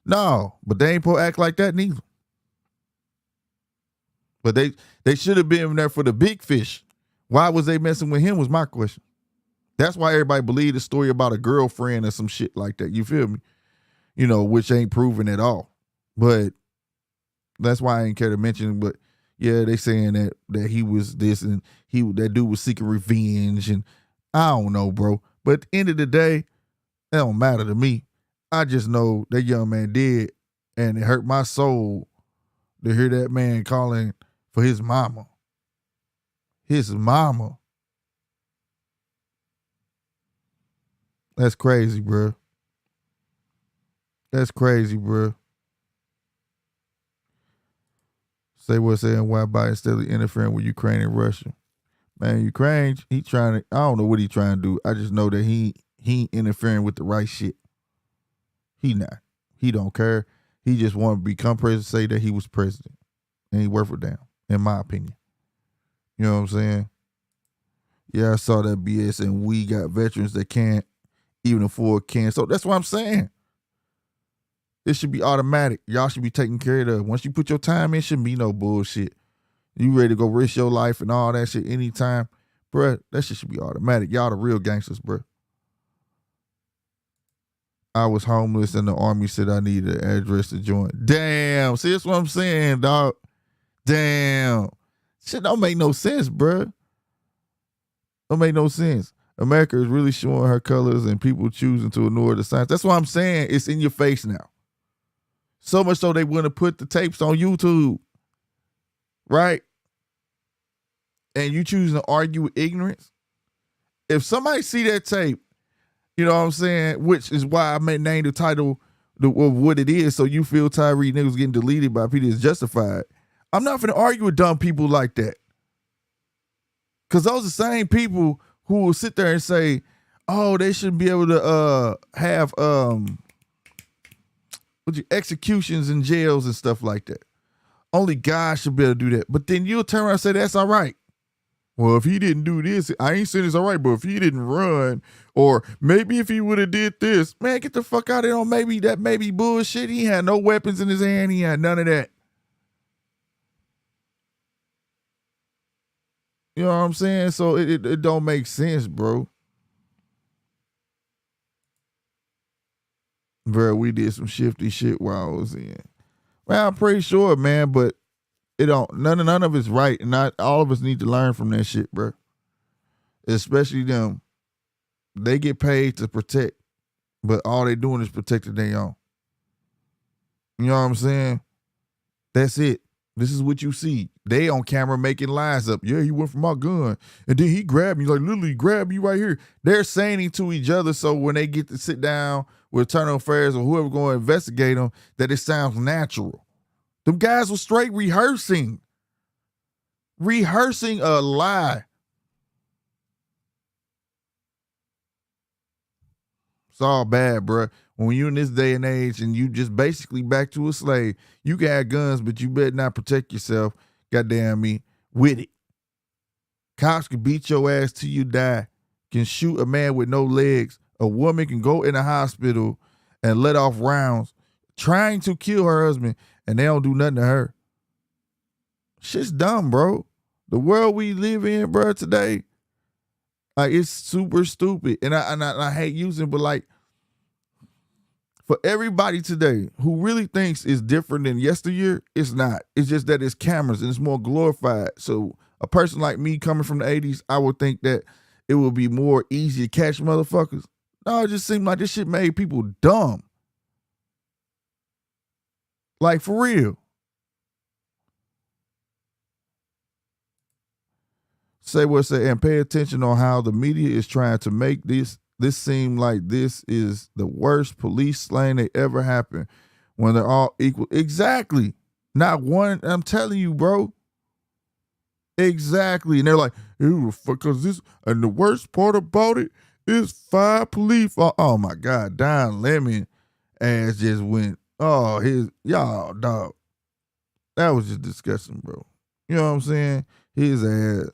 No, but they ain't supposed to act like that neither. But they should have been there for the big fish. Why was they messing with him was my question. That's why everybody believed the story about a girlfriend or some shit like that. You feel me? You know, which ain't proven at all. But that's why I ain't care to mention. But yeah, they saying that he was this and that dude was seeking revenge, and I don't know, bro. But at the end of the day, it don't matter to me. I just know that young man did, and it hurt my soul to hear that man calling for his mama. His mama. That's crazy, bro. That's crazy, bro. Say what's saying why Biden steadily interfering with Ukraine and Russia. Man, Ukraine, I don't know what he trying to do. I just know that he ain't interfering with the right shit. He not. He don't care. He just want to become president, say that he was president. And he worth a damn, in my opinion. You know what I'm saying? Yeah, I saw that BS, and we got veterans that can't even afford cancer. So that's what I'm saying. It should be automatic. Y'all should be taken care of. Once you put your time in, shouldn't be no bullshit. You ready to go risk your life and all that shit anytime, bruh, that shit should be automatic. Y'all the real gangsters, bruh. I was homeless and the army said I needed an address to join. Damn. See, that's what I'm saying, dog. Damn. Shit don't make no sense, bruh. Don't make no sense. America is really showing her colors and people choosing to ignore the signs. That's what I'm saying. It's in your face now. So much so they want to put the tapes on YouTube. Right? And you choosing to argue with ignorance. If somebody see that tape, you know what I'm saying, which is why I may name the title of what it is, so you feel Tyre Nichols getting deleted by people is justified. I'm not finna argue with dumb people like that. Because those are the same people who will sit there and say, oh, they shouldn't be able to have executions in jails and stuff like that. Only God should be able to do that. But then you'll turn around and say, that's all right. Well, if he didn't do this, I ain't saying it's all right, but if he didn't run, or maybe if he would have did this, man, get the fuck out of there on maybe bullshit. He had no weapons in his hand. He had none of that. You know what I'm saying? So it don't make sense, bro. Bro, we did some shifty shit while I was in. Well, I'm pretty sure, man, but it don't. None of it's right, and not all of us need to learn from that shit, bro. Especially them. They get paid to protect, but all they doing is protecting their own. You know what I'm saying? That's it. This is what you see. They on camera making lies up. Yeah, he went for my gun, and then he grabbed me, like literally grabbed me right here. They're saying it to each other, so when they get to sit down with Internal Affairs or whoever going to investigate them, that it sounds natural. Them guys were straight rehearsing a lie. It's all bad, bro. When you in this day and age and you just basically back to a slave, you can have guns, but you better not protect yourself, goddamn me, with it. Cops can beat your ass till you die, can shoot a man with no legs. A woman can go in a hospital and let off rounds trying to kill her husband, and they don't do nothing to her. Shit's dumb, bro. The world we live in, bro, today, like, it's super stupid. And I hate using, but like, for everybody today who really thinks it's different than yesteryear, it's not. It's just that it's cameras and it's more glorified. So a person like me coming from the 80s, I would think that it would be more easy to catch motherfuckers. No, it just seemed like this shit made people dumb. Like, for real. Say what say, and pay attention on how the media is trying to make this seem like this is the worst police slaying that ever happened when they're all equal. Exactly. Not one, I'm telling you, bro. Exactly. And they're like, because this, and the worst part about it is 5 police. Oh my God. Don Lemon ass just went, y'all, dog. That was just disgusting, bro. You know what I'm saying? His ass.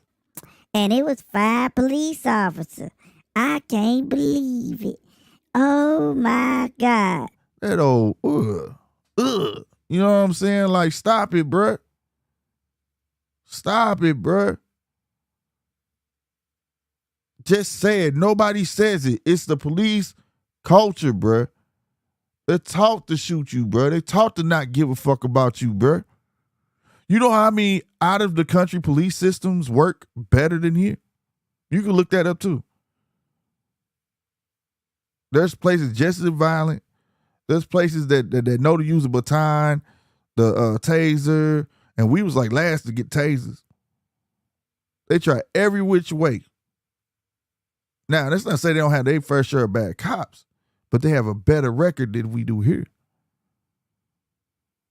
And it was 5 police officers. I can't believe it. Oh my God. That old, You know what I'm saying? Like, stop it, bruh. Stop it, bruh. Just say it. Nobody says it. It's the police culture, bruh. They're taught to shoot you, bruh. They're taught to not give a fuck about you, bruh. You know how many out of the country police systems work better than here? You can look that up too. There's places just as violent. There's places that know to use a baton, the taser, and we was like last to get tasers. They try every which way. Now, that's not to say they don't have their fair share of bad cops, but they have a better record than we do here.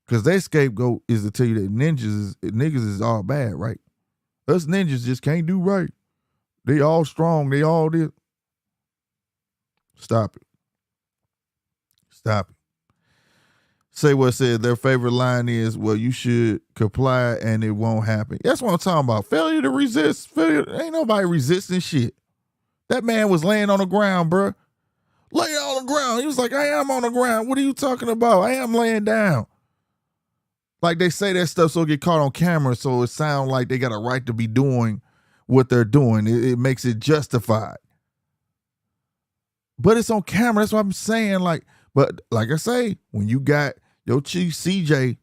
Because their scapegoat is to tell you that niggas is all bad, right? Us ninjas just can't do right. They all strong. They all this. Stop it. Stop it. Say what said their favorite line is, well, you should comply and it won't happen. That's what I'm talking about. Failure to resist. Ain't nobody resisting shit. That man was laying on the ground, bro. Lay on the ground. He was like, I am on the ground. What are you talking about? I am laying down. Like, they say that stuff so it get caught on camera, so it sounds like they got a right to be doing what they're doing. It makes it justified. But it's on camera. That's what I'm saying. Like, but like I say, when you got your chief CJ,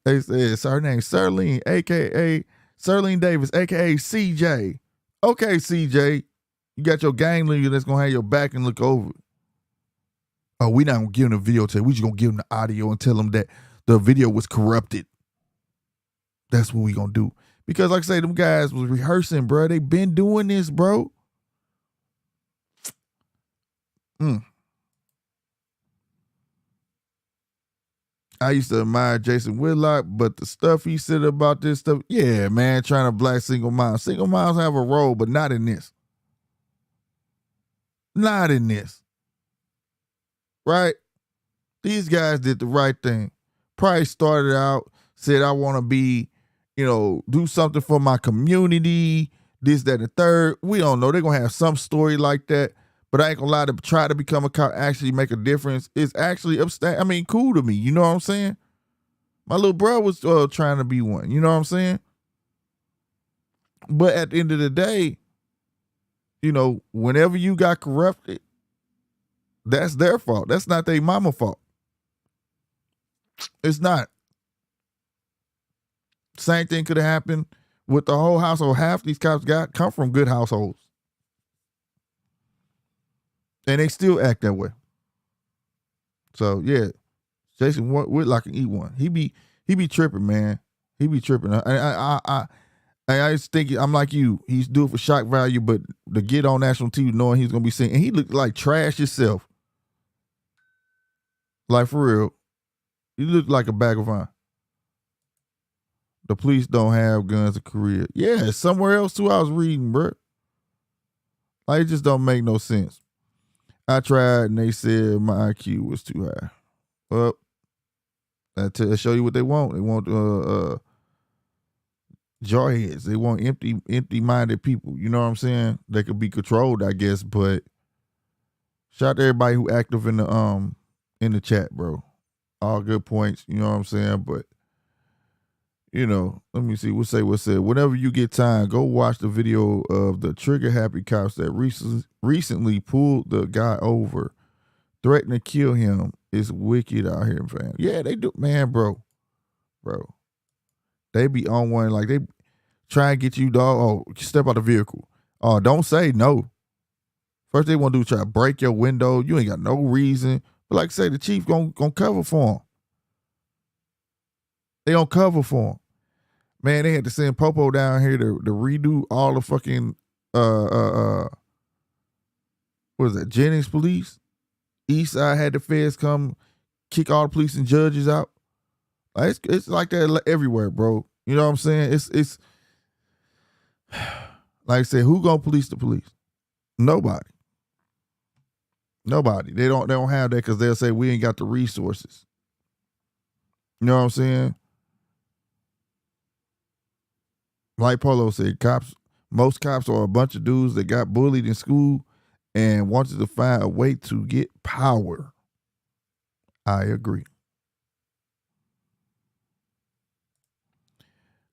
they said her name Serlene, aka Serlene Davis, aka CJ. Okay, CJ, you got your gang leader that's gonna have your back and look over. Oh, we not gonna give him the video tape. We just gonna give him the audio and tell him that the video was corrupted. That's what we gonna do. Because like I say, them guys was rehearsing, bro. They been doing this, bro. I used to admire Jason Whitlock, but the stuff he said about this stuff, yeah, man, trying to black single moms. Single moms have a role, but not in this. Not in this. Right? These guys did the right thing. Price started out, said, I want to be, do something for my community, this, that, and the third. We don't know. They're going to have some story like that. But I ain't gonna lie, to try to become a cop, actually make a difference, is actually cool to me. You know what I'm saying? My little brother was trying to be one. You know what I'm saying? But at the end of the day, whenever you got corrupted, that's their fault. That's not their mama fault. It's not. Same thing could have happened with the whole household. Half these cops come from good households. And they still act that way. So yeah, Jason Whitlock can eat one. He be tripping, man. He be tripping. I just think I'm like you. He's doing it for shock value, but to get on national TV knowing he's gonna be seen, and he looked like trash himself. Like, for real, he looked like a bag of fun. The police don't have guns in Korea. Yeah, somewhere else too. I was reading, bro. Like, it just don't make no sense. I tried and they said my IQ was too high. Well, that show you what they want. They want jarheads. They want empty-minded people. You know what I'm saying? They could be controlled, I guess, but Shout out to everybody who active in the chat, bro. All good points, you know what I'm saying? But, you know, let me see. We'll say what's said. Whenever you get time, go watch the video of the trigger-happy cops that recently pulled the guy over, threatened to kill him. It's wicked out here, fam. Yeah, they do. Man, bro. They be on one, like they try and get you, dog. Oh, step out the vehicle. Oh, don't say no. First they want to do is try to break your window. You ain't got no reason. But like I say, the chief gonna cover for him. They gonna cover for him. Man, they had to send Popo down here to redo all the fucking what is that, Jennings police? East side had the feds come kick all the police and judges out. Like, it's like that everywhere, bro. You know what I'm saying? It's like I said, who gonna police the police? Nobody. They don't have that because they'll say we ain't got the resources. You know what I'm saying? Like Polo said, most cops are a bunch of dudes that got bullied in school and wanted to find a way to get power. I agree.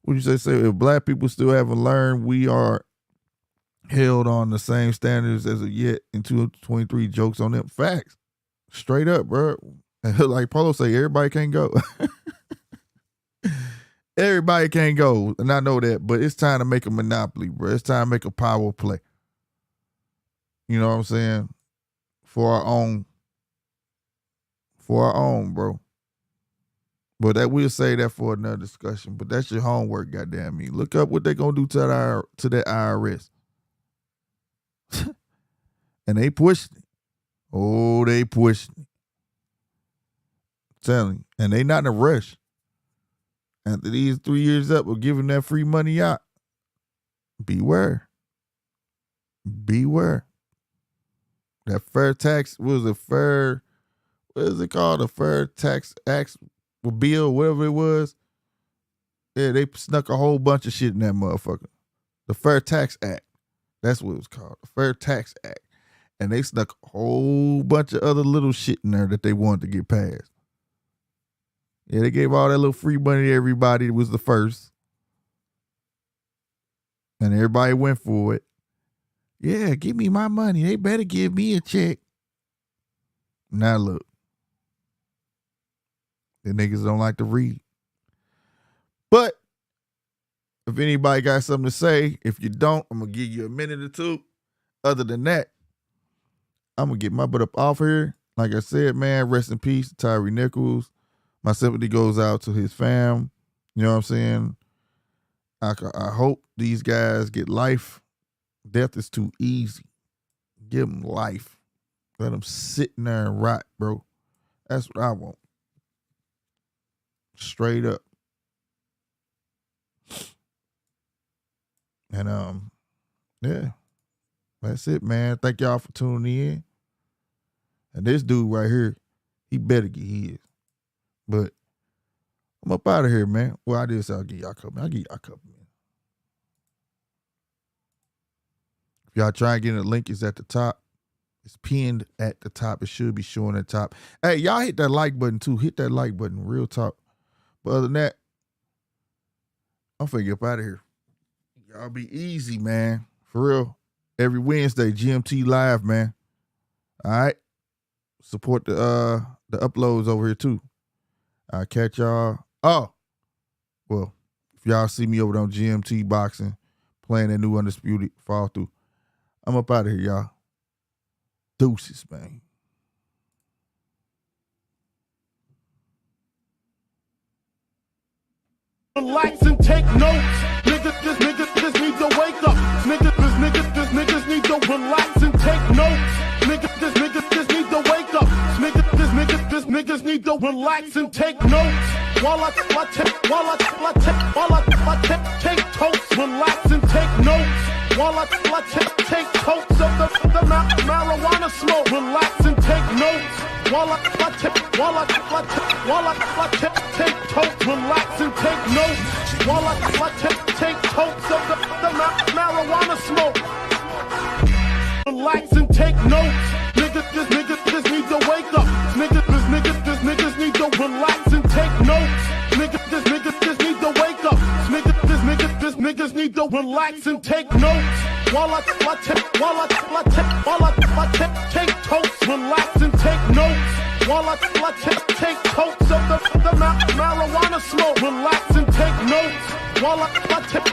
What you say? If black people still haven't learned, we are held on the same standards as of yet in 2023. Jokes on them. Facts. Straight up, bro. Like Polo say, everybody can't go. Everybody can't go. And I know that, but it's time to make a monopoly, bro. It's time to make a power play. You know what I'm saying? For our own, bro. But that we'll say that for another discussion. But that's your homework, goddamn me. Look up what they gonna do to that IRS. And they pushed it. Oh, they pushed it. Telling you. And they not in a rush. After these 3 years up of giving that free money out, beware. That fair tax what is it called? The Fair Tax Act bill, whatever it was. Yeah, they snuck a whole bunch of shit in that motherfucker. The Fair Tax Act. That's what it was called. The Fair Tax Act. And they snuck a whole bunch of other little shit in there that they wanted to get passed. Yeah, they gave all that little free money to everybody. It was the first. And everybody went for it. Yeah, give me my money. They better give me a check. Now look. The niggas don't like to read. But if anybody got something to say, if you don't, I'm going to give you a minute or two. Other than that, I'm going to get my butt up off here. Like I said, man, rest in peace to Tyre Nichols. My sympathy goes out to his fam. You know what I'm saying? I hope these guys get life. Death is too easy. Give them life. Let them sit in there and rot, bro. That's what I want. Straight up. And yeah. That's it, man. Thank y'all for tuning in. And this dude right here, he better get his. But I'm up out of here, man. Well, I did say I'll give y'all a couple. I'll give y'all a couple, man. If y'all try and get a link, it's at the top. It's pinned at the top. It should be showing at the top. Hey, y'all hit that like button too. Hit that like button. Real talk. But other than that, I'm finna get up out of here. Y'all be easy, man. For real. Every Wednesday, GMT Live, man. All right. Support the uploads over here too. I'll catch y'all. Oh, well, if y'all see me over there on GMT Boxing playing that new Undisputed Fall Through, I'm up out of here, y'all. Deuces, man. Relax and take notes. Niggas need to wake up. Niggas need to relax and take notes. Niggas need to wake up. Niggas need to relax and take notes. While I take totes, relax and take notes. While I take totes of the marijuana smoke, relax and take notes. While I take totes, relax and take notes. While I take totes of the marijuana smoke, relax and take notes. Niggas relax and take notes. While I take totes, relax and take notes. While I take totes of the marijuana smoke, relax and take notes. While I take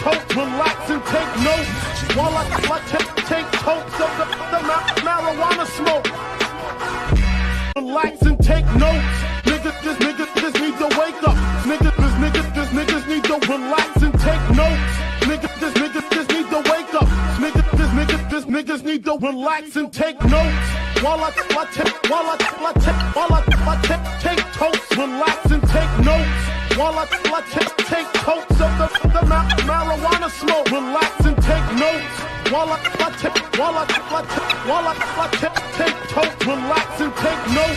totes, relax and take notes. While I take totes of the marijuana smoke, relax and take notes. Niggas need to wake up. Niggas need to relax and take notes. Niggas need to wake up. Niggas need to relax and take notes. While I take totes, relax and take notes. While I take totes of the marijuana smoke, relax and take notes. While I take totes, relax and take notes.